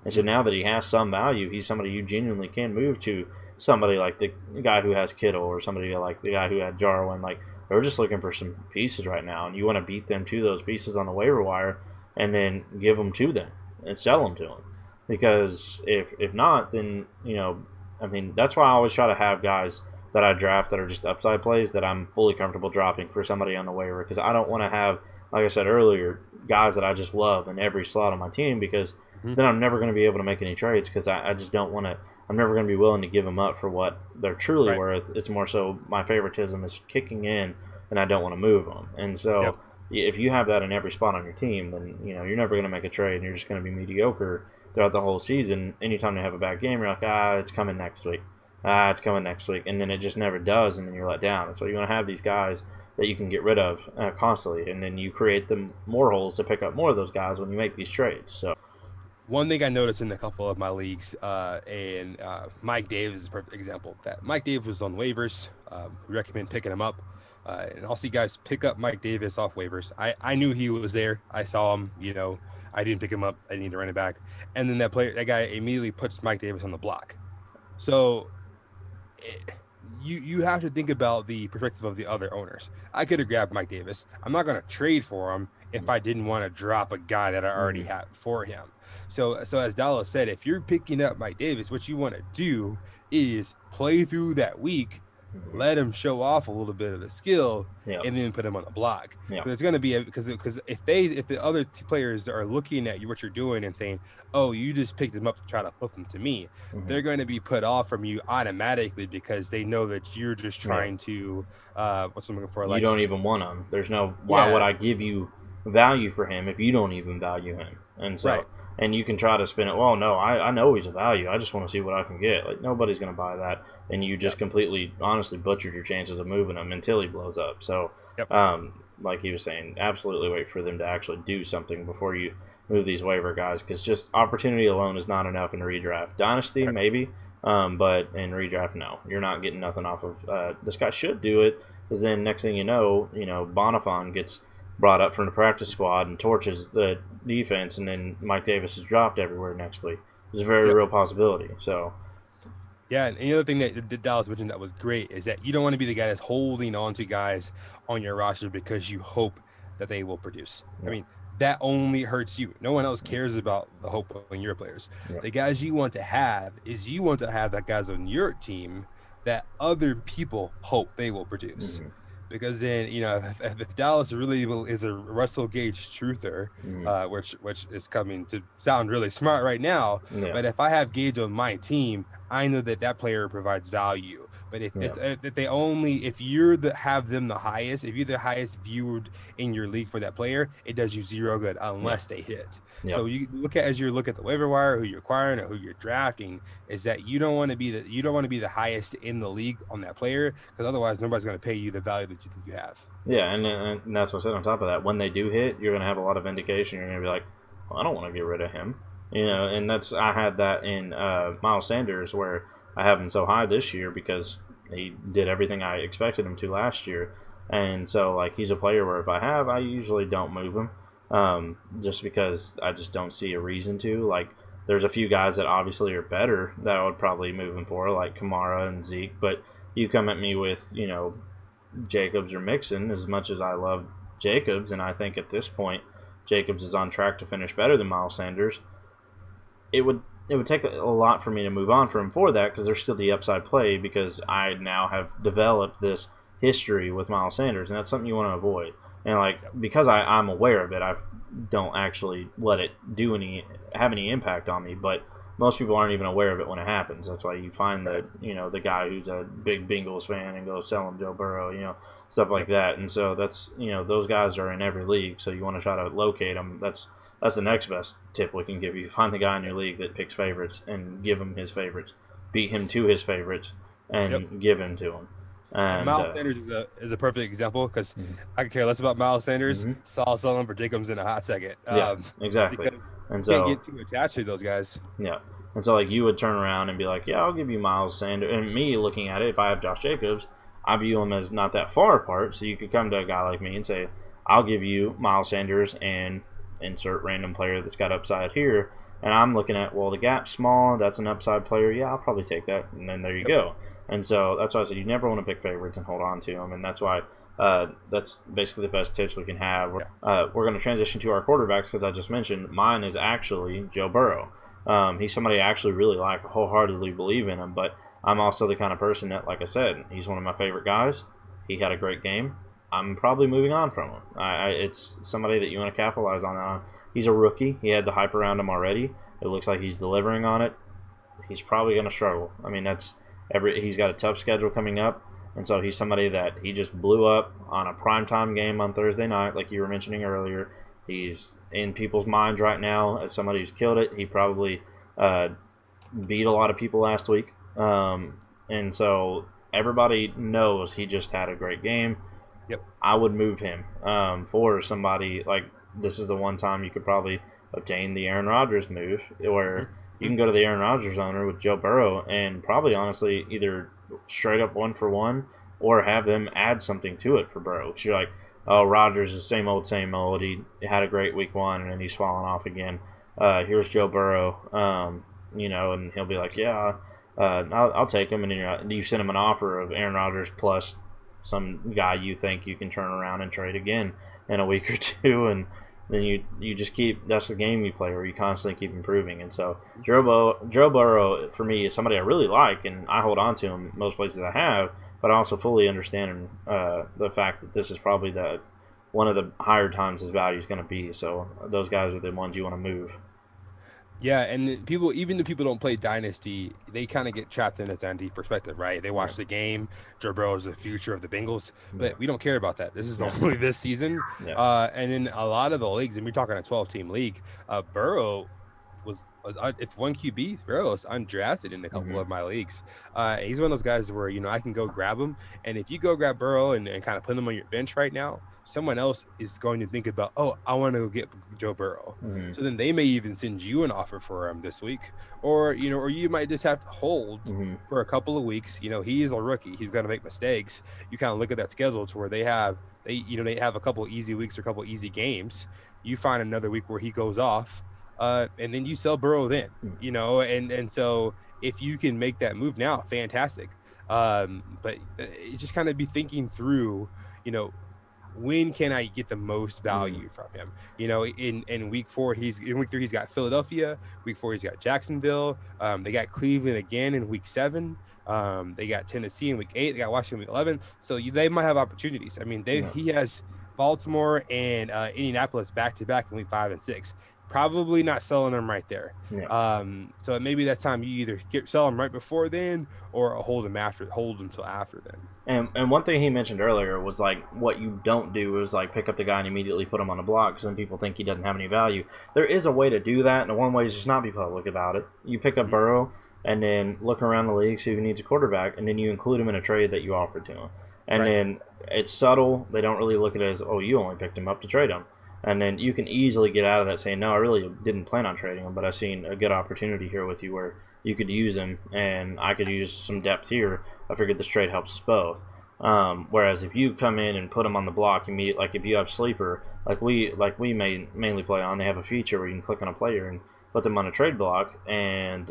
And so now that he has some value, he's somebody you genuinely can move to, somebody like the guy who has Kittle or somebody like the guy who had Jarwin. Like, they're just looking for some pieces right now, and you want to beat them to those pieces on the waiver wire and then give them to them and sell them to them. Because if not, then, I mean, that's why I always try to have guys that I draft that are just upside plays that I'm fully comfortable dropping for somebody on the waiver, because I don't want to have, like I said earlier, guys that I just love in every slot on my team, because then I'm never going to be able to make any trades, because I just don't want to. I'm never going to be willing to give them up for what they're truly worth. It's more so my favoritism is kicking in, and I don't want to move them. And so if you have that in every spot on your team, then you're never going to make a trade, and you're just going to be mediocre throughout the whole season. Anytime they have a bad game, you're like, it's coming next week. It's coming next week. And then it just never does, and then you're let down. And so you want to have these guys that you can get rid of constantly, and then you create them more holes to pick up more of those guys when you make these trades. So. One thing I noticed in a couple of my leagues, and Mike Davis is a perfect example, that Mike Davis was on waivers. We recommend picking him up. And I'll see guys pick up Mike Davis off waivers. I knew he was there. I saw him, I didn't pick him up. I need to run it back. And then that guy immediately puts Mike Davis on the block. So you have to think about the perspective of the other owners. I could have grabbed Mike Davis. I'm not going to trade for him if I didn't want to drop a guy that I already have for him. So as Dallas said, if you're picking up Mike Davis, what you want to do is play through that week, let him show off a little bit of the skill, and then put him on the block. But it's going to be because if the other two players are looking at you, what you're doing, and saying, "Oh, you just picked him up to try to flip him to me," they're going to be put off from you automatically because they know that you're just trying to what's I'm looking for. Like, you don't even want him. There's no why would I give you value for him if you don't even value him? And so. And you can try to spin it, well, no, I know he's a value. I just want to see what I can get. Like, nobody's going to buy that. And you just completely, honestly butchered your chances of moving him until he blows up. So, like he was saying, absolutely wait for them to actually do something before you move these waiver guys, because just opportunity alone is not enough in redraft. Dynasty, maybe, but in redraft, no. You're not getting nothing off of this guy should do it, because then next thing you know, Bonifon gets brought up from the practice squad and torches the defense, and then Mike Davis is dropped everywhere next week. It's a very real possibility. So, yeah, and the other thing that Dallas mentioned that was great is that you don't want to be the guy that's holding on to guys on your roster because you hope that they will produce. I mean, that only hurts you. No one else cares about the hope on your players. The guys you want to have that guys on your team that other people hope they will produce. Because then, if Dallas really is a Russell Gage truther, which is coming to sound really smart right now, but if I have Gage on my team, I know that player provides value. But if you're have them the highest, if you're the highest viewed in your league for that player, it does you zero good unless they hit. So you look at the waiver wire, who you're acquiring or who you're drafting, is that you don't want to be the highest in the league on that player, because otherwise nobody's going to pay you the value that you think you have. Yeah, and that's what I said on top of that. When they do hit, you're going to have a lot of indication. You're going to be like, well, I don't want to get rid of him. And I had that in Miles Sanders, where I have him so high this year because he did everything I expected him to last year. And so, like, he's a player where if I usually don't move him, just because I just don't see a reason to. Like, there's a few guys that obviously are better that I would probably move him for, like Kamara and Zeke. But you come at me with, Jacobs or Mixon, as much as I love Jacobs, and I think at this point Jacobs is on track to finish better than Miles Sanders, it would take a lot for me to move on from him for that, because there's still the upside play, because I now have developed this history with Miles Sanders, and that's something you want to avoid. And because I'm aware of it, I don't actually let it have any impact on me, but most people aren't even aware of it when it happens. That's why you find that, the guy who's a big Bengals fan and go sell him Joe Burrow, stuff like that. And so that's, those guys are in every league, so you want to try to locate them. That's the next best tip we can give you. Find the guy in your league that picks favorites and give him his favorites. Beat him to his favorites and give him to him. And Miles Sanders is a perfect example, because I could care less about Miles Sanders. Saul selling for Jacobs in a hot second. Exactly. And so you can't get too attached to those guys. Yeah. And so, you would turn around and be like, yeah, I'll give you Miles Sanders. And me looking at it, if I have Josh Jacobs, I view him as not that far apart. So you could come to a guy like me and say, I'll give you Miles Sanders and insert random player that's got upside here. And I'm looking at, well, the gap's small. That's an upside player. Yeah, I'll probably take that. And then there you go. And so that's why I said you never want to pick favorites and hold on to them. And that's why that's basically the best tips we can have. We're going to transition to our quarterbacks, because I just mentioned mine is actually Joe Burrow. He's somebody I actually really like, wholeheartedly believe in him. But I'm also the kind of person that, like I said, he's one of my favorite guys. He had a great game. I'm probably moving on from him. It's somebody that you want to capitalize on. He's a rookie. He had the hype around him already. It looks like he's delivering on it. He's probably going to struggle. I mean, he's got a tough schedule coming up, and so he's somebody that he just blew up on a primetime game on Thursday night, like you were mentioning earlier. He's in people's minds right now as somebody who's killed it. He probably beat a lot of people last week, and so everybody knows he just had a great game. I would move him for somebody like this is the one time you could probably obtain the Aaron Rodgers move, where you can go to the Aaron Rodgers owner with Joe Burrow and probably honestly either straight up 1-for-1 or have them add something to it for Burrow. Because you're like, oh, Rodgers is same old, same old. He had a great week 1 and then he's fallen off again. Here's Joe Burrow, and he'll be like, yeah, I'll take him. And then you send him an offer of Aaron Rodgers plus some guy you think you can turn around and trade again in a week or two, and then you just keep, that's the game you play where you constantly keep improving. And so Joe Burrow for me is somebody I really like, and I hold on to him most places I have, but I also fully understand the fact that this is probably one of the higher times his value is going to be. So those guys are the ones you want to move. Yeah, and even the people don't play Dynasty, they kind of get trapped in its empty perspective, right? They watch the game. Joe Burrow is the future of the Bengals, but we don't care about that. This is only this season. And in a lot of the leagues, and we're talking a 12-team league, Burrow if one QB, Burrow is undrafted in a couple of my leagues. He's one of those guys where, I can go grab him. And if you go grab Burrow and kind of put him on your bench right now, someone else is going to think about, oh, I want to go get Joe Burrow. So then they may even send you an offer for him this week, or you might just have to hold for a couple of weeks. He is a rookie. He's going to make mistakes. You kind of look at that schedule to where they have a couple easy weeks or a couple easy games. You find another week where he goes off. And then you sell Burrow then, and so if you can make that move now, fantastic. But you just kind of be thinking through, when can I get the most value from him? In week 4, in week 3, he's got Philadelphia. Week 4, he's got Jacksonville. They got Cleveland again in week 7. They got Tennessee in week 8. They got Washington week 11. So they might have opportunities. I mean, he has Baltimore and Indianapolis back-to-back in week 5 and 6. Probably not selling them right there. So maybe that's time you either sell them right before then or hold them till after then. And one thing he mentioned earlier was like what you don't do is like pick up the guy and immediately put him on the block because then people think he doesn't have any value. There is a way to do that, and one way is just not be public about it. You pick up Burrow and then look around the league, see who needs a quarterback, and then you include him in a trade that you offered to him. And then it's subtle. They don't really look at it as, oh, you only picked him up to trade him. And then you can easily get out of that saying, no, I really didn't plan on trading him, but I've seen a good opportunity here with you where you could use him, and I could use some depth here. I figured this trade helps us both. Whereas if you come in and put him on the block immediately, like if you have Sleeper, like we mainly play on, they have a feature where you can click on a player and put them on a trade block. And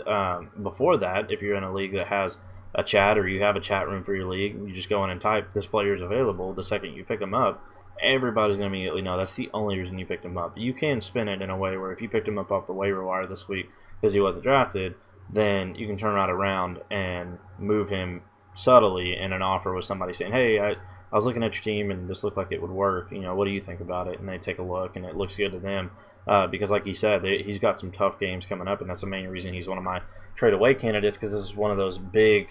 before that, if you're in a league that has a chat or you have a chat room for your league, you just go in and type, this player is available. The second you pick him up, everybody's going to immediately know that's the only reason you picked him up. You can spin it in a way where if you picked him up off the waiver wire this week because he wasn't drafted, then you can turn right around and move him subtly in an offer with somebody saying, hey, I was looking at your team and this looked like it would work. What do you think about it? And they take a look and it looks good to them because like he said, he's got some tough games coming up, and that's the main reason he's one of my trade away candidates, because this is one of those big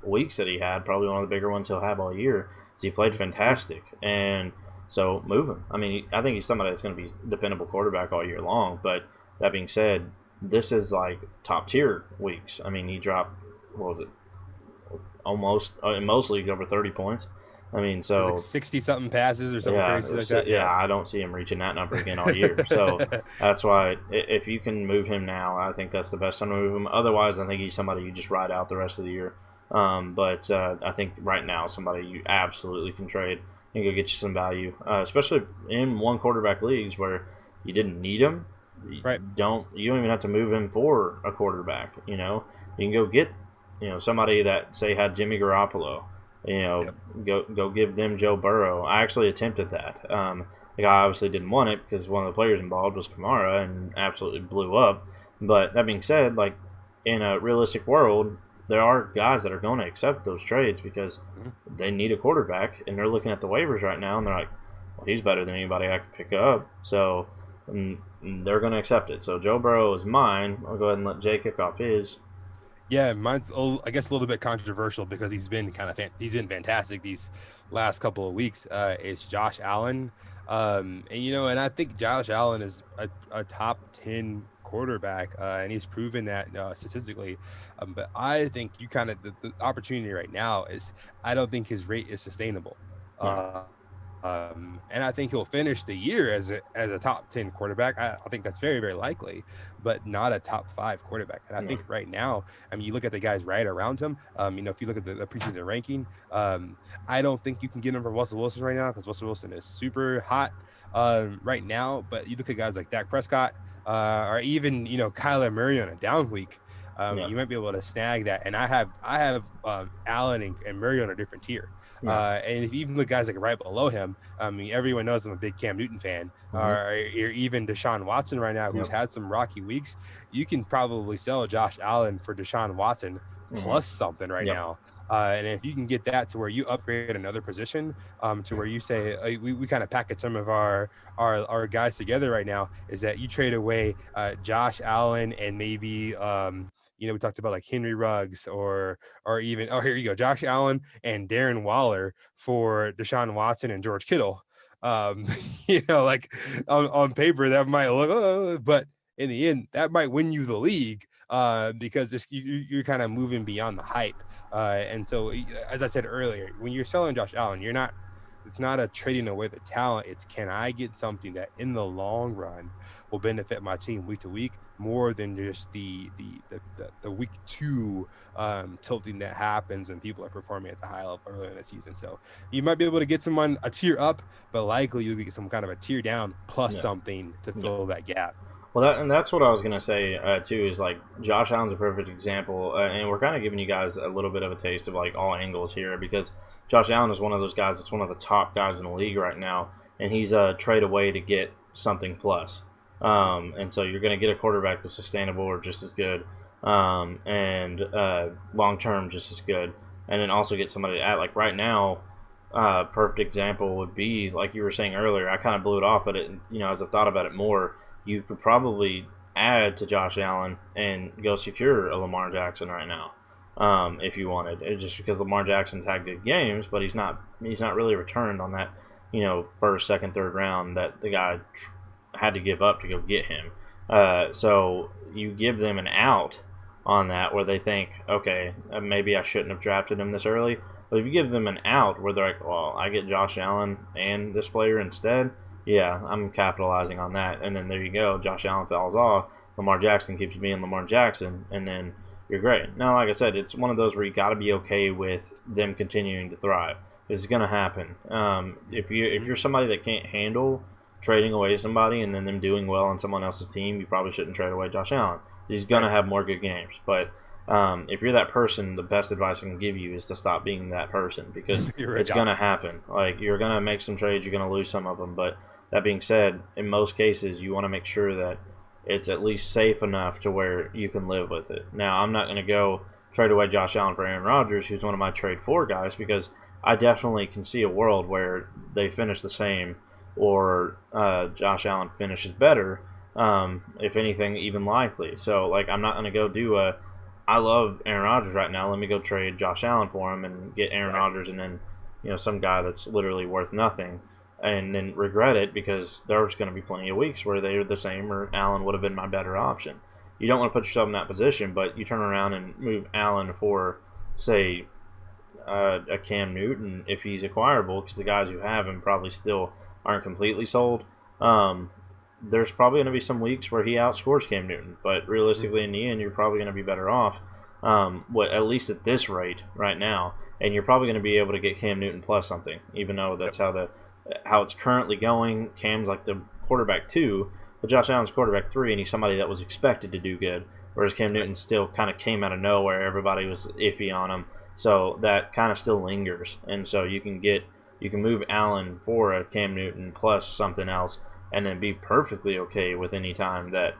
weeks that he had, probably one of the bigger ones he'll have all year. So he played fantastic, and so move him. I mean, I think he's somebody that's going to be dependable quarterback all year long. But that being said, this is like top tier weeks. I mean, he dropped, what was it, almost in most leagues over 30 points. I mean, so like 60-something passes or something crazy like that. Yeah, I don't see him reaching that number again all year. So that's why if you can move him now, I think that's the best time to move him. Otherwise, I think he's somebody you just ride out the rest of the year. But I think right now, somebody you absolutely can trade and go get you some value, especially in one quarterback leagues where you didn't need him. You don't even have to move him for a quarterback. You can go get somebody that say had Jimmy Garoppolo. Go give them Joe Burrow. I actually attempted that. The guy obviously didn't want it because one of the players involved was Kamara and absolutely blew up. But that being said, like in a realistic world, there are guys that are going to accept those trades because they need a quarterback, and they're looking at the waivers right now and they're like, well, he's better than anybody I can pick up. So they're going to accept it. So Joe Burrow is mine. I'll go ahead and let Jay kick off his. Yeah, mine's I guess a little bit controversial because he's been fantastic these last couple of weeks. It's Josh Allen, and I think Josh Allen is a top 10 quarterback, and he's proven that statistically. But I think the opportunity right now is I don't think his rate is sustainable. And I think he'll finish the year as a top 10 quarterback. I think that's very, very likely, but not a top 5 quarterback. And I think right now, I mean, you look at the guys right around him. If you look at the preseason ranking, I don't think you can get him from Russell Wilson right now because Russell Wilson is super hot right now. But you look at guys like Dak Prescott or even, Kyler Murray on a down week. You might be able to snag that. And I have Allen and Murray on a different tier. And if you even look guys like right below him, I mean, everyone knows I'm a big Cam Newton fan, or even Deshaun Watson right now, who's had some rocky weeks. You can probably sell Josh Allen for Deshaun Watson plus something right now. And if you can get that to where you upgrade another position, to where you say we kind of package some of our guys together right now, is that you trade away Josh Allen and maybe we talked about like Henry Ruggs or even here you go, Josh Allen and Darren Waller for Deshaun Watson and George Kittle. Like on paper that might look, but in the end, that might win you the league because you're kind of moving beyond the hype. And so, as I said earlier, when you're selling Josh Allen, it's not a trading away the talent. It's, can I get something that in the long run will benefit my team week to week more than just the week 2 tilting that happens and people are performing at the high level early in the season. So you might be able to get someone a tier up, but likely you'll get some kind of a tier down plus something to fill that gap. Well, that's what I was going to say, too, is, like, Josh Allen's a perfect example, and we're kind of giving you guys a little bit of a taste of, like, all angles here, because Josh Allen is one of those guys that's one of the top guys in the league right now, and he's a trade away to get something plus. And so you're going to get a quarterback that's sustainable or just as good, and long-term just as good, and then also get somebody at, like, right now, perfect example would be, like you were saying earlier, I kind of blew it off, but, as I thought about it more, you could probably add to Josh Allen and go secure a Lamar Jackson right now, if you wanted. It's just because Lamar Jackson's had good games, but he's not really returned on that, first, second, third round that the guy had to give up to go get him. So you give them an out on that where they think, okay, maybe I shouldn't have drafted him this early. But if you give them an out where they're like, well, I get Josh Allen and this player instead, yeah, I'm capitalizing on that. And then there you go. Josh Allen falls off. Lamar Jackson keeps being Lamar Jackson. And then you're great. Now, like I said, it's one of those where you got to be okay with them continuing to thrive. It's going to happen. If you're somebody that can't handle trading away somebody and then them doing well on someone else's team, you probably shouldn't trade away Josh Allen. He's going to have more good games. But if you're that person, the best advice I can give you is to stop being that person because it's going to happen. Like, you're going to make some trades. You're going to lose some of them. But that being said, in most cases, you want to make sure that it's at least safe enough to where you can live with it. Now, I'm not going to go trade away Josh Allen for Aaron Rodgers, who's one of my trade for guys, because I definitely can see a world where they finish the same or Josh Allen finishes better, if anything, even likely. So, like, I'm not going to go do I love Aaron Rodgers right now. Let me go trade Josh Allen for him and get Aaron Rodgers and then, some guy that's literally worth nothing. And then regret it because there's going to be plenty of weeks where they're the same or Allen would have been my better option. You don't want to put yourself in that position, but you turn around and move Allen for, say, a Cam Newton if he's acquirable because the guys who have him probably still aren't completely sold. There's probably going to be some weeks where he outscores Cam Newton, but realistically in the end you're probably going to be better off, at least at this rate right now, and you're probably going to be able to get Cam Newton plus something, even though that's how it's currently going. Cam's like the quarterback 2, but Josh Allen's quarterback 3, and he's somebody that was expected to do good, whereas Cam Newton still kind of came out of nowhere. Everybody was iffy on him, so that kind of still lingers. And so you can move Allen for a Cam Newton plus something else, and then be perfectly okay with any time that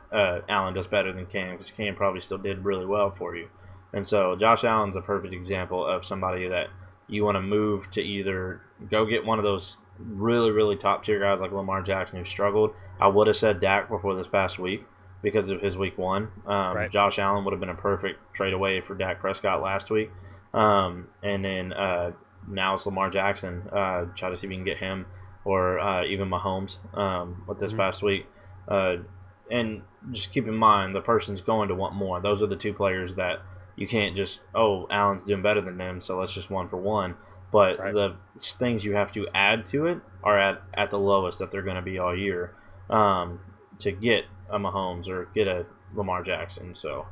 Allen does better than Cam, because Cam probably still did really well for you. And so Josh Allen's a perfect example of somebody that you want to move to either go get one of those really, really top-tier guys like Lamar Jackson who struggled. I would have said Dak before this past week because of his week 1. Josh Allen would have been a perfect trade away for Dak Prescott last week. And then now it's Lamar Jackson. Try to see if you can get him or even Mahomes with this past week. And just keep in mind the person's going to want more. Those are the two players that you can't just, Allen's doing better than them, so let's just one for one. but Right. the things you have to add to it are at the lowest that they're going to be all year to get a Mahomes or get a Lamar Jackson. So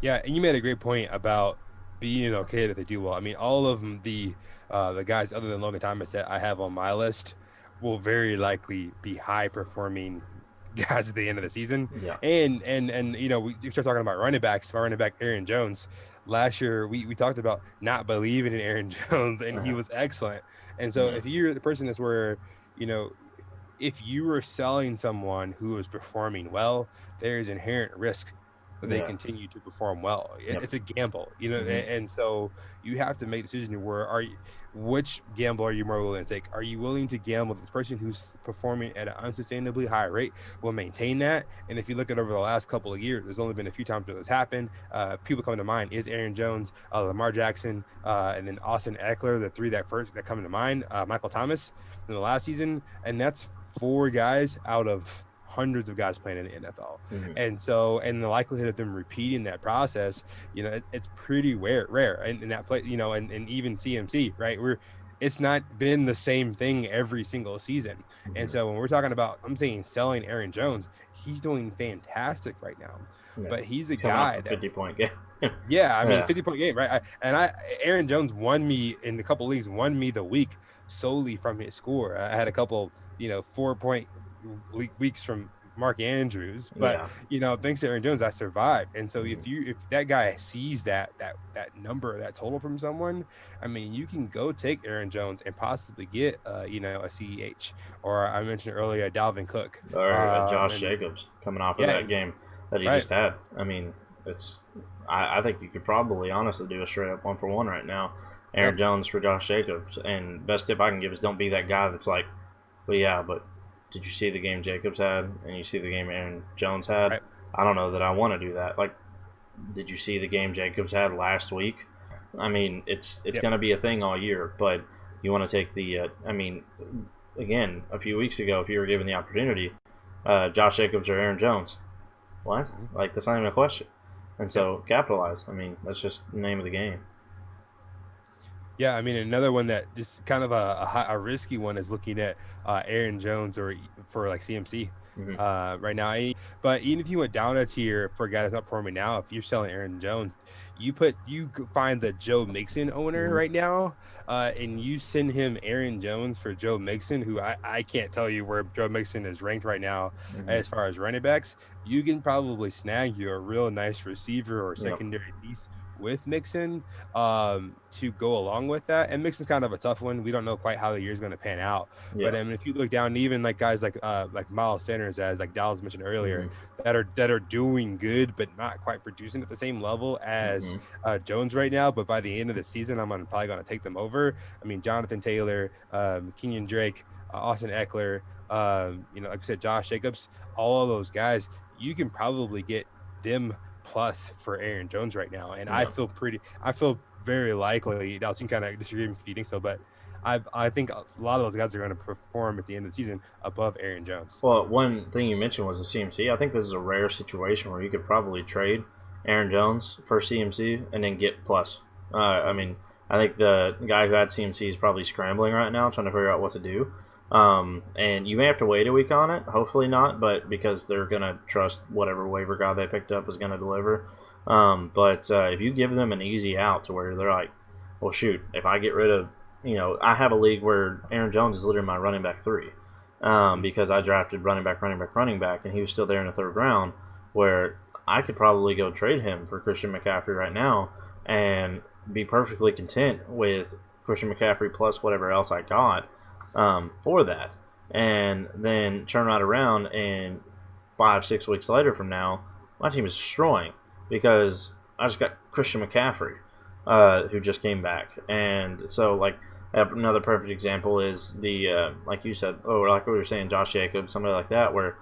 Yeah, and you made a great point about being okay that they do well. I mean, all of them, the guys other than Logan Thomas that I have on my list will very likely be high performing guys at the end of the season. yeah, And we start talking about running backs. My running back Aaron Jones. Last year we talked about not believing in Aaron Jones, and he was excellent. And so if you're the person that's where you know if you were selling someone who is performing well, there is inherent risk that they continue to perform well. It's a gamble, and so you have to make a decision where which gamble are you more willing to take? Are you willing to gamble that this person who's performing at an unsustainably high rate will maintain that? And if you look at over the last couple of years, there's only been a few times where this happened. People come to mind is Aaron Jones, Lamar Jackson, and then Austin Eckler, the three that come to mind, Michael Thomas in the last season. And that's 4 guys out of hundreds of guys playing in the NFL. And so, and the likelihood of them repeating that process, it's pretty rare. And that play, and even CMC, right? It's not been the same thing every single season. And so when we're talking about, I'm saying selling Aaron Jones, he's doing fantastic right now, but he's a guy that 50-point game. 50-point game, right? Aaron Jones won me in a couple leagues, won me the week solely from his score. I had a couple, 4-point weeks from Mark Andrews, but thanks to Aaron Jones, I survived. And so if that guy sees that number, that total from someone, I mean, you can go take Aaron Jones and possibly get a CEH, or I mentioned earlier Dalvin Cook or Josh Jacobs coming off of that game that he just had. I mean, I think you could probably honestly do a straight up 1-for-1 right now. Aaron Jones for Josh Jacobs, and best tip I can give is don't be that guy that's like, well, yeah, but did you see the game Jacobs had and you see the game Aaron Jones had? Right. I don't know that I want to do that. Like, did you see the game Jacobs had last week? I mean, it's going to be a thing all year, but you want to take the again, a few weeks ago, if you were given the opportunity, Josh Jacobs or Aaron Jones, what? Like, that's not even a question. And so capitalize. I mean, that's just the name of the game. Yeah, I mean, another one that just kind of a risky one is looking at Aaron Jones or for like CMC right now. But even if you went down a tier for a guy that's not performing now, if you're selling Aaron Jones, you find the Joe Mixon owner right now, and you send him Aaron Jones for Joe Mixon, who I can't tell you where Joe Mixon is ranked right now as far as running backs. You can probably snag you a real nice receiver or secondary piece with Mixon to go along with that. And Mixon's kind of a tough one. We don't know quite how the year's going to pan out. But I mean, if you look down, even like guys like Miles Sanders, as like Dallas mentioned earlier, that are doing good but not quite producing at the same level as Jones right now. But by the end of the season, I'm probably going to take them over. I mean, Jonathan Taylor, Kenyon Drake, Austin Eckler, like I said, Josh Jacobs, all of those guys, you can probably get them plus for Aaron Jones right now. And I feel very likely, Dallas, you can kind of disagree if you think so, but I think a lot of those guys are going to perform at the end of the season above Aaron Jones. Well, one thing you mentioned was the CMC. I think this is a rare situation where you could probably trade Aaron Jones for CMC and then get plus. I mean, I think the guy who had CMC is probably scrambling right now, trying to figure out what to do. And you may have to wait a week on it. Hopefully not, but because they're going to trust whatever waiver guy they picked up is going to deliver. But if you give them an easy out to where they're like, well, shoot, if I get rid of, I have a league where Aaron Jones is literally my running back 3 because I drafted running back, and he was still there in the 3rd round, where I could probably go trade him for Christian McCaffrey right now and be perfectly content with Christian McCaffrey plus whatever else I got for that, and then turn right around and 5-6 weeks later from now, my team is destroying because I just got Christian McCaffrey, who just came back. And so, like, another perfect example is the like you said, like we were saying, Josh Jacobs, somebody like that, where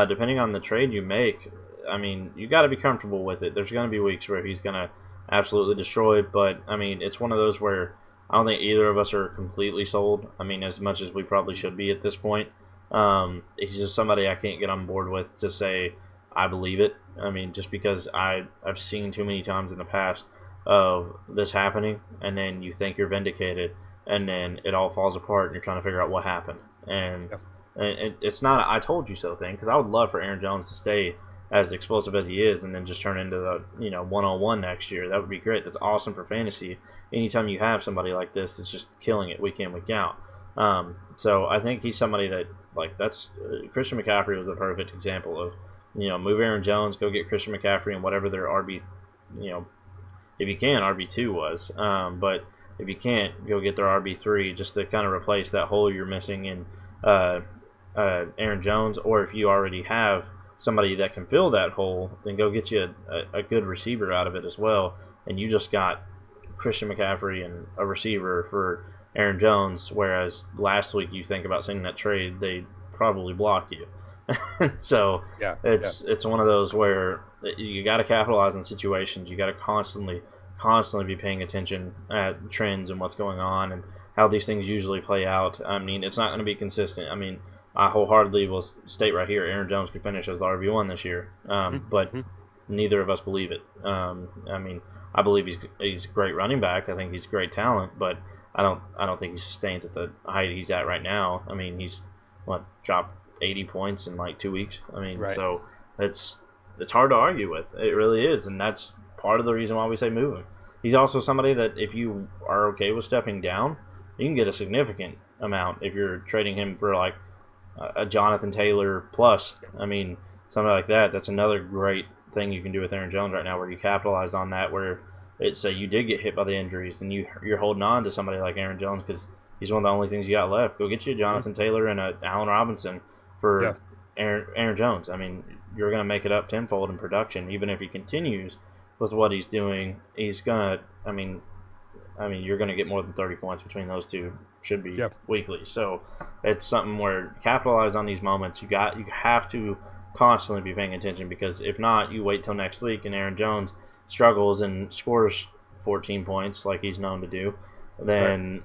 depending on the trade you make, I mean, you got to be comfortable with it. There's going to be weeks where he's going to absolutely destroy, but I mean, it's one of those where I don't think either of us are completely sold. I mean, as much as we probably should be at this point. He's just somebody I can't get on board with to say I believe it. I mean, just because I've seen too many times in the past of this happening, and then you think you're vindicated, and then it all falls apart, and you're trying to figure out what happened. And it's not a "I told you so" thing, because I would love for Aaron Jones to stay as explosive as he is, and then just turn into the 101 next year. That would be great. That's awesome for fantasy. Anytime you have somebody like this that's just killing it week in, week out. So I think he's somebody that, like, that's Christian McCaffrey was the perfect example of, move Aaron Jones, go get Christian McCaffrey, and whatever their RB, if you can, RB2 was. But if you can't, go get their RB3 just to kind of replace that hole you're missing in Aaron Jones. Or if you already have somebody that can fill that hole, then go get you a good receiver out of it as well. And you just got Christian McCaffrey and a receiver for Aaron Jones, whereas last week you think about sending that trade, they probably block you. So it's one of those where you got to capitalize on situations. You got to constantly be paying attention at trends and what's going on and how these things usually play out. I mean, it's not going to be consistent. I mean, I wholeheartedly will state right here, Aaron Jones could finish as the RB1 this year, but neither of us believe it. I mean, I believe he's a great running back. I think he's great talent, but I don't think he sustains at the height he's at right now. I mean, he's dropped 80 points in like 2 weeks. I mean, so it's hard to argue with. It really is, and that's part of the reason why we say move him. He's also somebody that if you are okay with stepping down, you can get a significant amount if you're trading him for like a Jonathan Taylor plus. I mean, something like that. That's another great thing you can do with Aaron Jones right now, where you capitalize on that, where it's say you did get hit by the injuries and you're holding on to somebody like Aaron Jones because he's one of the only things you got left. Go get you a Jonathan Taylor and a Allen Robinson for Aaron Jones. I mean, you're going to make it up tenfold in production. Even if he continues with what he's doing, he's going to, I mean, you're going to get more than 30 points between those two, should be weekly. So it's something where capitalize on these moments. You have to constantly be paying attention, because if not, you wait till next week and Aaron Jones struggles and scores 14 points like he's known to do, then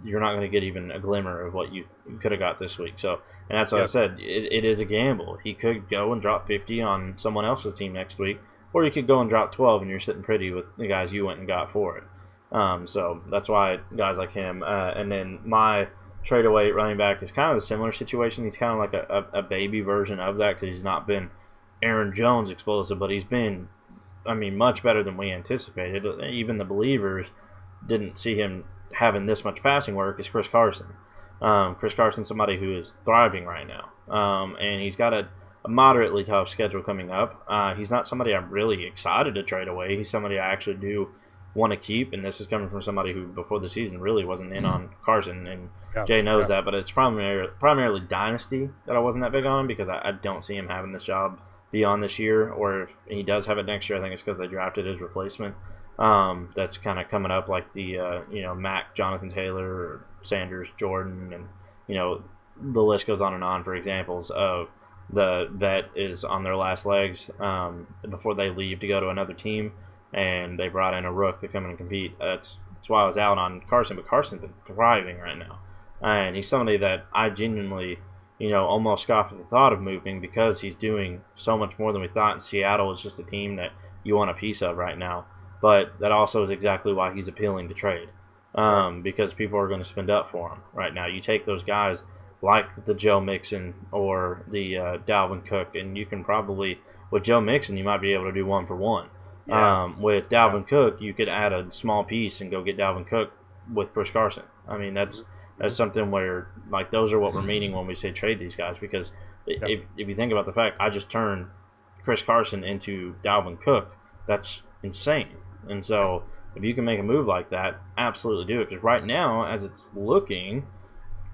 you're not going to get even a glimmer of what you could have got this week. So, and that's what I said. It is a gamble. He could go and drop 50 on someone else's team next week, or he could go and drop 12 and you're sitting pretty with the guys you went and got for it. So that's why guys like him. And then my trade away running back is kind of a similar situation. He's kind of like a baby version of that, because he's not been Aaron Jones explosive, but he's been, I mean, much better than we anticipated. Even the believers didn't see him having this much passing work. Is Chris Carson. Chris Carson's somebody who is thriving right now. And he's got a moderately tough schedule coming up. He's not somebody I'm really excited to trade away. He's somebody I actually do want to keep, and this is coming from somebody who before the season really wasn't in on Carson, and Jay knows that, but it's primarily dynasty that I wasn't that big on, because I don't see him having this job beyond this year, or if he does have it next year, I think it's because they drafted his replacement. That's kind of coming up, like the Mac, Jonathan Taylor, or Sanders, Jordan, and the list goes on and on for examples of the vet is on their last legs before they leave to go to another team, and they brought in a rook to come in and compete. That's why I was out on Carson, but Carson's been thriving right now, and he's somebody that I genuinely almost scoffed at the thought of moving, because he's doing so much more than we thought, and Seattle is just a team that you want a piece of right now. But that also is exactly why he's appealing to trade, because people are going to spend up for him right now. You take those guys like the Joe Mixon or the Dalvin Cook, and you can probably, with Joe Mixon, you might be able to do 1-for-1. With Dalvin Cook, you could add a small piece and go get Dalvin Cook with Chris Carson. I mean, that's something where, like, those are what we're meaning when we say trade these guys, because if you think about the fact I just turned Chris Carson into Dalvin Cook, that's insane. And so if you can make a move like that, absolutely do it, because right now, as it's looking,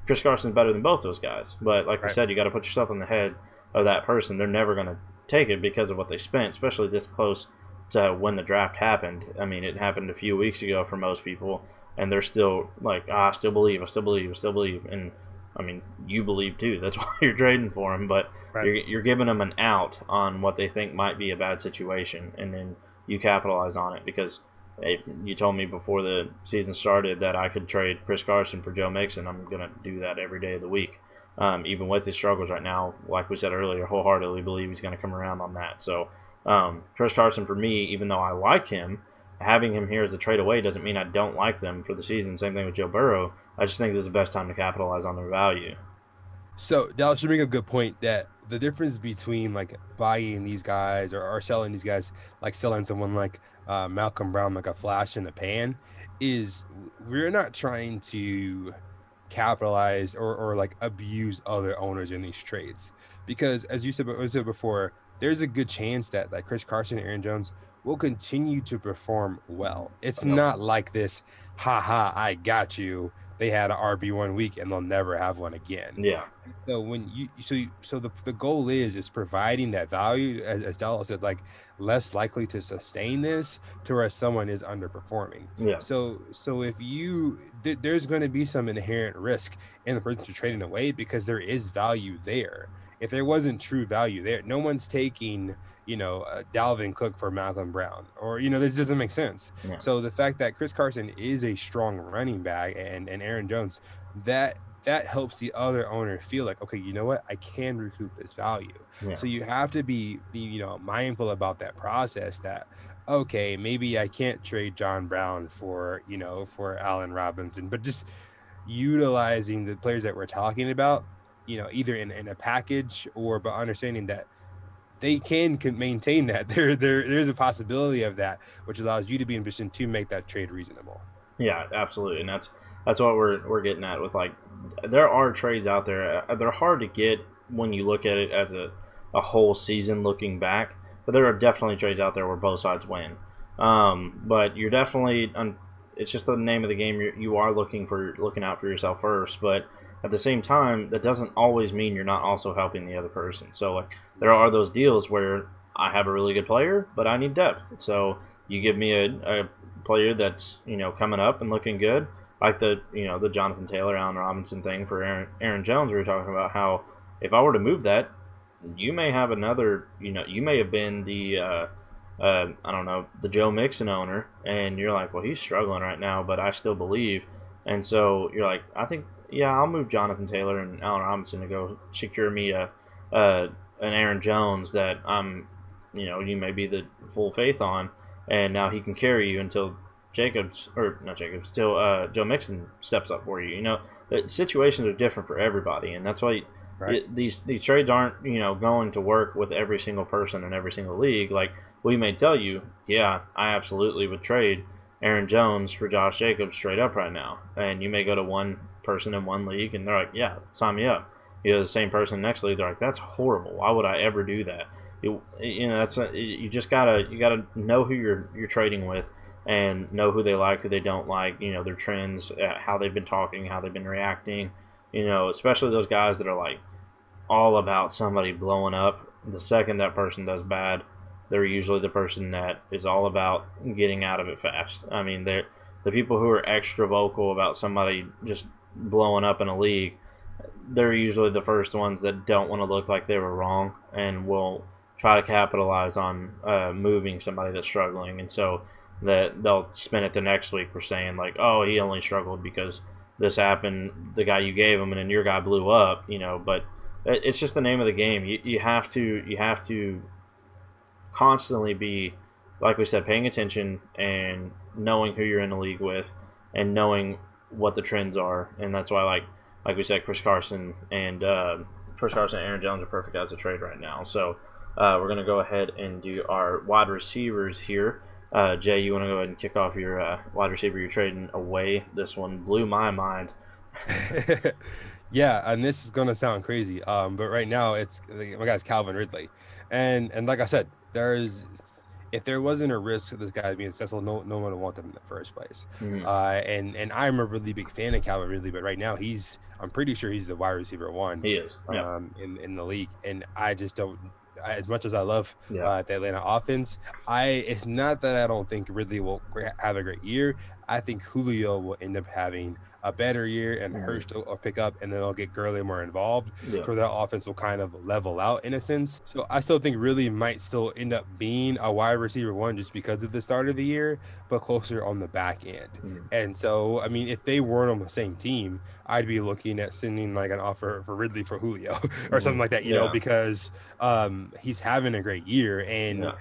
Chris Carson's better than both those guys. But like we said, you got to put yourself in the head of that person. They're never going to take it because of what they spent, especially this close to when the draft happened. I mean, it happened a few weeks ago for most people, and they're still like, I still believe. And I mean, you believe too. That's why you're trading for them. But you're giving them an out on what they think might be a bad situation, and then you capitalize on it, because if you told me before the season started that I could trade Chris Carson for Joe Mixon, I'm going to do that every day of the week. Even with his struggles right now, like we said earlier, wholeheartedly believe he's going to come around on that. So Chris Carson, for me, even though I like him, having him here as a trade away doesn't mean I don't like them for the season. Same thing with Joe Burrow. I just think this is the best time to capitalize on their value. So Dallas, you bring a good point that the difference between like buying these guys or selling these guys, like selling someone like Malcolm Brown like a flash in the pan, is we're not trying to capitalize or like abuse other owners in these trades, because as you said before, there's a good chance that like Chris Carson and Aaron Jones will continue to perform well. It's not like this, haha, I got you. They had an RB 1 week and they'll never have one again. Yeah. So when the goal is providing that value, as Dallas said, like less likely to sustain this to where someone is underperforming. Yeah. So if there's going to be some inherent risk in the person you're trading away, because there is value there. If there wasn't true value there, no one's taking, Dalvin Cook for Malcolm Brown, or, this doesn't make sense. Yeah. So the fact that Chris Carson is a strong running back and Aaron Jones, that helps the other owner feel like, okay, you know what, I can recoup this value. Yeah. So you have to be mindful about that process, that, okay, maybe I can't trade John Brown for Allen Robinson, but just utilizing the players that we're talking about, either in a package but understanding that they can maintain that. There's a possibility of that, which allows you to be in position to make that trade reasonable. Yeah, absolutely. And that's what we're getting at with, like, there are trades out there. They're hard to get when you look at it as a whole season looking back, but there are definitely trades out there where both sides win. But you're definitely it's just the name of the game. You are looking out for yourself first, but at the same time, that doesn't always mean you're not also helping the other person. So, like, there are those deals where I have a really good player, but I need depth. So you give me a player that's coming up and looking good, like the Jonathan Taylor, Allen Robinson thing for Aaron Jones. We were talking about how if I were to move that, you may have another. You may have been the I don't know, the Joe Mixon owner, and you're like, well, he's struggling right now, but I still believe. And so you're like, I think, yeah, I'll move Jonathan Taylor and Allen Robinson to go secure me an Aaron Jones that you may be the full faith on, and now he can carry you until Joe Mixon steps up for you. The situations are different for everybody, and that's why these trades aren't going to work with every single person in every single league. Like, we may tell you, yeah, I absolutely would trade Aaron Jones for Josh Jacobs straight up right now, and you may go to one person in one league and they're like, yeah, sign me up. The same person in the next league, they're like, that's horrible, why would I ever do that? You just gotta know who you're trading with, and know who they like, who they don't like, their trends, how they've been talking, how they've been reacting, especially those guys that are like all about somebody blowing up. The second that person does bad, they're usually the person that is all about getting out of it fast. I mean, they're the people who are extra vocal about somebody just blowing up in a league. They're usually the first ones that don't want to look like they were wrong and will try to capitalize on moving somebody that's struggling. And so that they'll spin it the next week for saying, like, oh, he only struggled because this happened, the guy you gave him, and then your guy blew up, But it's just the name of the game. You have to constantly be, like we said, paying attention and knowing who you're in the league with and knowing what the trends are. And that's why, like we said, Chris Carson and Aaron Jones are perfect as a trade right now. So we're going to go ahead and do our wide receivers here. Jay, you want to go ahead and kick off your wide receiver you're trading away? This one blew my mind. Yeah, and this is going to sound crazy, but right now my guy's Calvin Ridley. And like I said, if there wasn't a risk of this guy being successful, no one would want him in the first place. Mm-hmm. And I'm a really big fan of Calvin Ridley, but right now I'm pretty sure he's the wide receiver one. He is, yeah. In the league, and I just don't. As much as I love the Atlanta offense, it's not that I don't think Ridley will have a great year. I think Julio will end up having a better year, and Hurst will pick up, and then they'll get Gurley more involved. Yeah. So that offense will kind of level out in a sense. So I still think Ridley might still end up being a wide receiver one just because of the start of the year, but closer on the back end. Mm-hmm. And so, I mean, if they weren't on the same team, I'd be looking at sending like an offer for Ridley for Julio or something like that, you know, because he's having a great year. And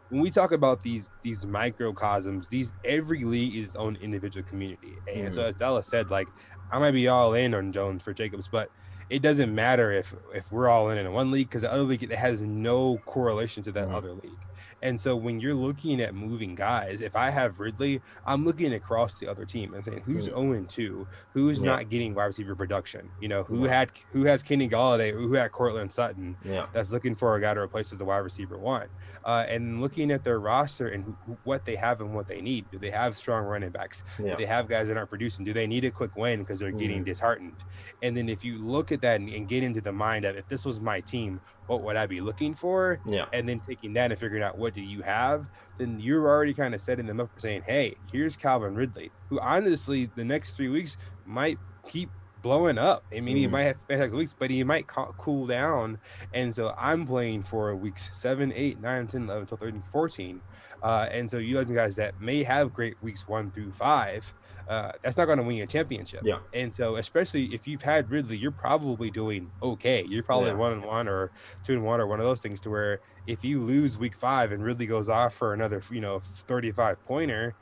when we talk about these microcosms, every league is its own individual community. And so as Dallas said, like, I might be all in on Jones for Jacobs, but it doesn't matter if we're all in one league, because the other league, it has no correlation to that other league. And so when you're looking at moving guys, if I have Ridley, I'm looking across the other team and saying who's 0-2, who's not getting wide receiver production, who has Kenny Golladay, who had Cortland Sutton, that's looking for a guy to replace as the wide receiver one, and looking at their roster and what they have and what they need. Do they have strong running backs? Do they have guys that aren't producing? Do they need a quick win because they're getting disheartened? And then if you look at that and get into the mind of, if this was my team, what would I be looking for? And then taking that and figuring out what do you have, then you're already kind of setting them up for saying, hey, here's Calvin Ridley, who honestly the next 3 weeks might keep blowing up. I mean, he might have fantastic weeks, but he might cool down. And so I'm playing for weeks 7, 8, 9, 10, 11, 12, 13, 14. And so you guys that may have great weeks 1 through 5, that's not going to win you a championship. And so especially if you've had Ridley, you're probably doing okay. You're probably 1-1 or 2-1 or one of those things, to where if you lose week 5 and Ridley goes off for another 35 pointer,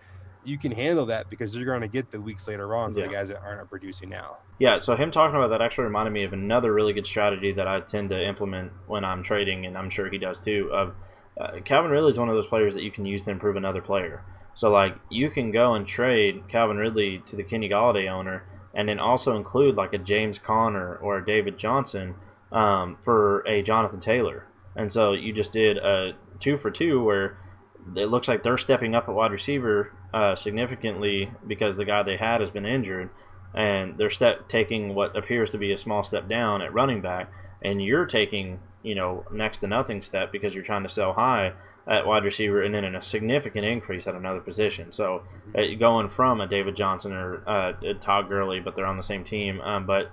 you can handle that because you're going to get the weeks later on for the guys that aren't producing now. Yeah, so him talking about that actually reminded me of another really good strategy that I tend to implement when I'm trading, and I'm sure he does too. Calvin Ridley is one of those players that you can use to improve another player. So, like, you can go and trade Calvin Ridley to the Kenny Golladay owner, and then also include like a James Conner or a David Johnson for a Jonathan Taylor. And so you just did a 2 for 2 where it looks like they're stepping up at wide receiver significantly because the guy they had has been injured, and they're taking what appears to be a small step down at running back, and you're taking next to nothing step because you're trying to sell high at wide receiver, and then a significant increase at another position. So going from a David Johnson or Todd Gurley, but they're on the same team, but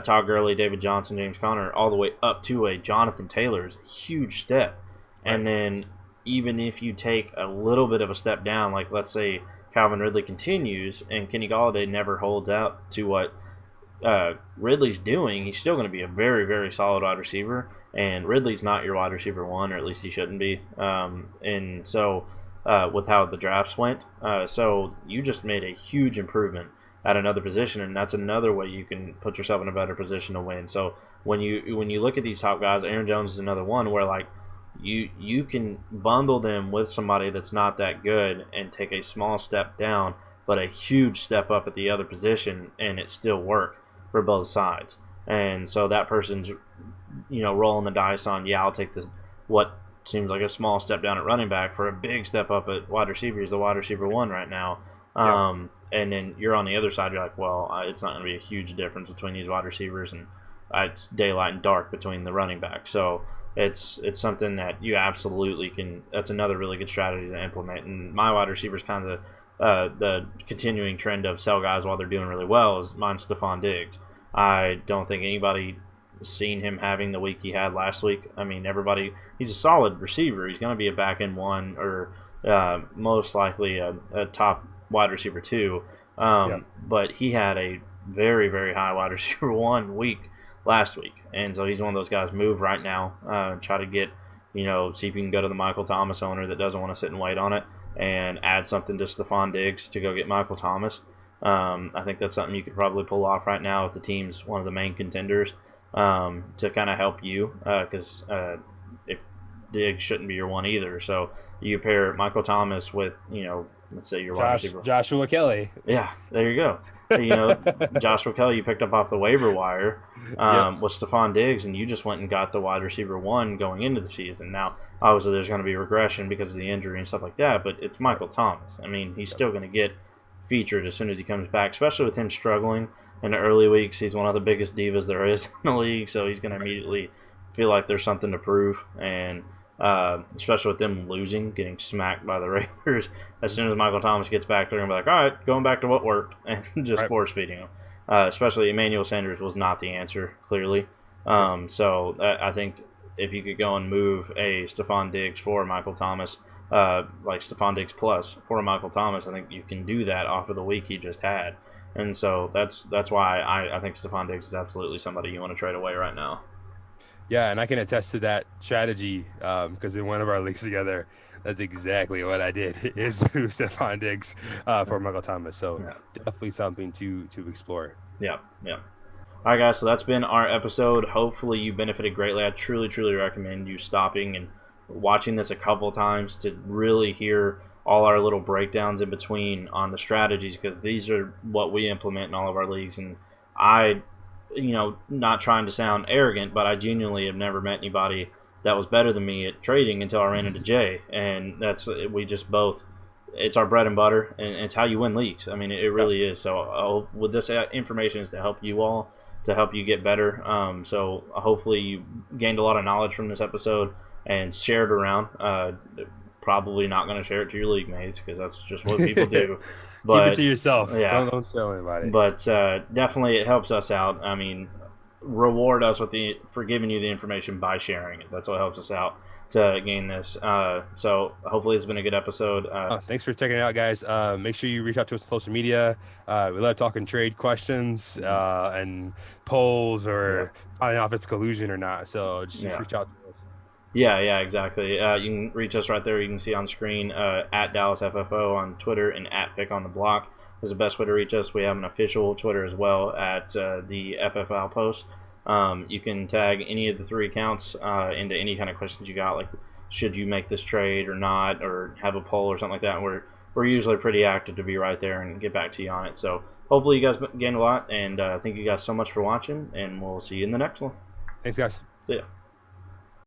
Todd Gurley, David Johnson, James Conner, all the way up to a Jonathan Taylor is a huge step. And then even if you take a little bit of a step down, like let's say Calvin Ridley continues and Kenny Golladay never holds out to what Ridley's doing, he's still going to be a very, very solid wide receiver. And Ridley's not your wide receiver one, or at least he shouldn't be. And so with how the drafts went, so you just made a huge improvement at another position, and that's another way you can put yourself in a better position to win. So when you look at these top guys, Aaron Jones is another one where like you can bundle them with somebody that's not that good and take a small step down, but a huge step up at the other position, and it still work for both sides. And so that person's rolling the dice on, I'll take this what seems like a small step down at running back for a big step up at wide receiver. He's the wide receiver one right now. And then you're on the other side, you're like, well, it's not going to be a huge difference between these wide receivers, and it's daylight and dark between the running back. So it's something that you absolutely can. That's another really good strategy to implement. And my wide receivers kind of the continuing trend of sell guys while they're doing really well is mine's Stephon Diggs. I don't think anybody seen him having the week he had last week. I mean, he's a solid receiver. He's going to be a back end one, or most likely a top wide receiver 2. But he had a very, very high wide receiver 1 week last week. And so he's one of those guys, move right now, try to get, see if you can go to the Michael Thomas owner that doesn't want to sit and wait on it, and add something to Stephon Diggs to go get Michael Thomas. I think that's something you could probably pull off right now if the team's one of the main contenders, to kind of help you, because if Diggs shouldn't be your one either. So you pair Michael Thomas with, let's say your wide receiver. Joshua Kelly. Yeah, there you go. Joshua Kelly you picked up off the waiver wire with Stephon Diggs, and you just went and got the wide receiver 1 going into the season. Now, obviously, there's going to be regression because of the injury and stuff like that, but it's Michael Thomas. I mean, he's still going to get featured as soon as he comes back, especially with him struggling in the early weeks. He's one of the biggest divas there is in the league, so he's going to immediately feel like there's something to prove, and especially with them losing, getting smacked by the Raiders. As soon as Michael Thomas gets back, they're going to be like, all right, going back to what worked, and just force feeding him. Especially Emmanuel Sanders was not the answer, clearly. So I think if you could go and move a Stephon Diggs for Michael Thomas, like Stephon Diggs plus for Michael Thomas, I think you can do that off of the week he just had. And so that's why I think Stephon Diggs is absolutely somebody you want to trade away right now. Yeah, and I can attest to that strategy because in one of our leagues together, That's exactly what I did. Is move Stephon Diggs for Michael Thomas. So definitely something to explore. Yeah. All right, guys. So that's been our episode. Hopefully you benefited greatly. I truly recommend you stopping and watching this a couple times to really hear all our little breakdowns in between on the strategies, because these are what we implement in all of our leagues. And I, not trying to sound arrogant, but I genuinely have never met anybody that was better than me at trading until I ran into Jay. And we just both, it's our bread and butter, and it's how you win leagues. I mean, it really is. So with this information is to help you all, to help you get better. So hopefully you gained a lot of knowledge from this episode and share it around. Probably not going to share it to your league mates, because that's just what people do. But, keep it to yourself. Yeah. Don't tell anybody. But definitely it helps us out. I mean, reward us for giving you the information by sharing it. That's what helps us out to gain this. So hopefully it's been a good episode. Thanks for checking it out, guys. Make sure you reach out to us on social media. We love talking trade questions and polls, or finding out if it's collusion or not. So just reach out to us. Yeah, exactly. You can reach us right there. You can see on screen at DallasFFO on Twitter, and at Pick on the Block is the best way to reach us. We have an official Twitter as well at the FF Outpost. You can tag any of the 3 accounts into any kind of questions you got, like should you make this trade or not, or have a poll or something like that. We're usually pretty active to be right there and get back to you on it. So hopefully you guys gained a lot, and thank you guys so much for watching, and we'll see you in the next one. Thanks, guys. See ya.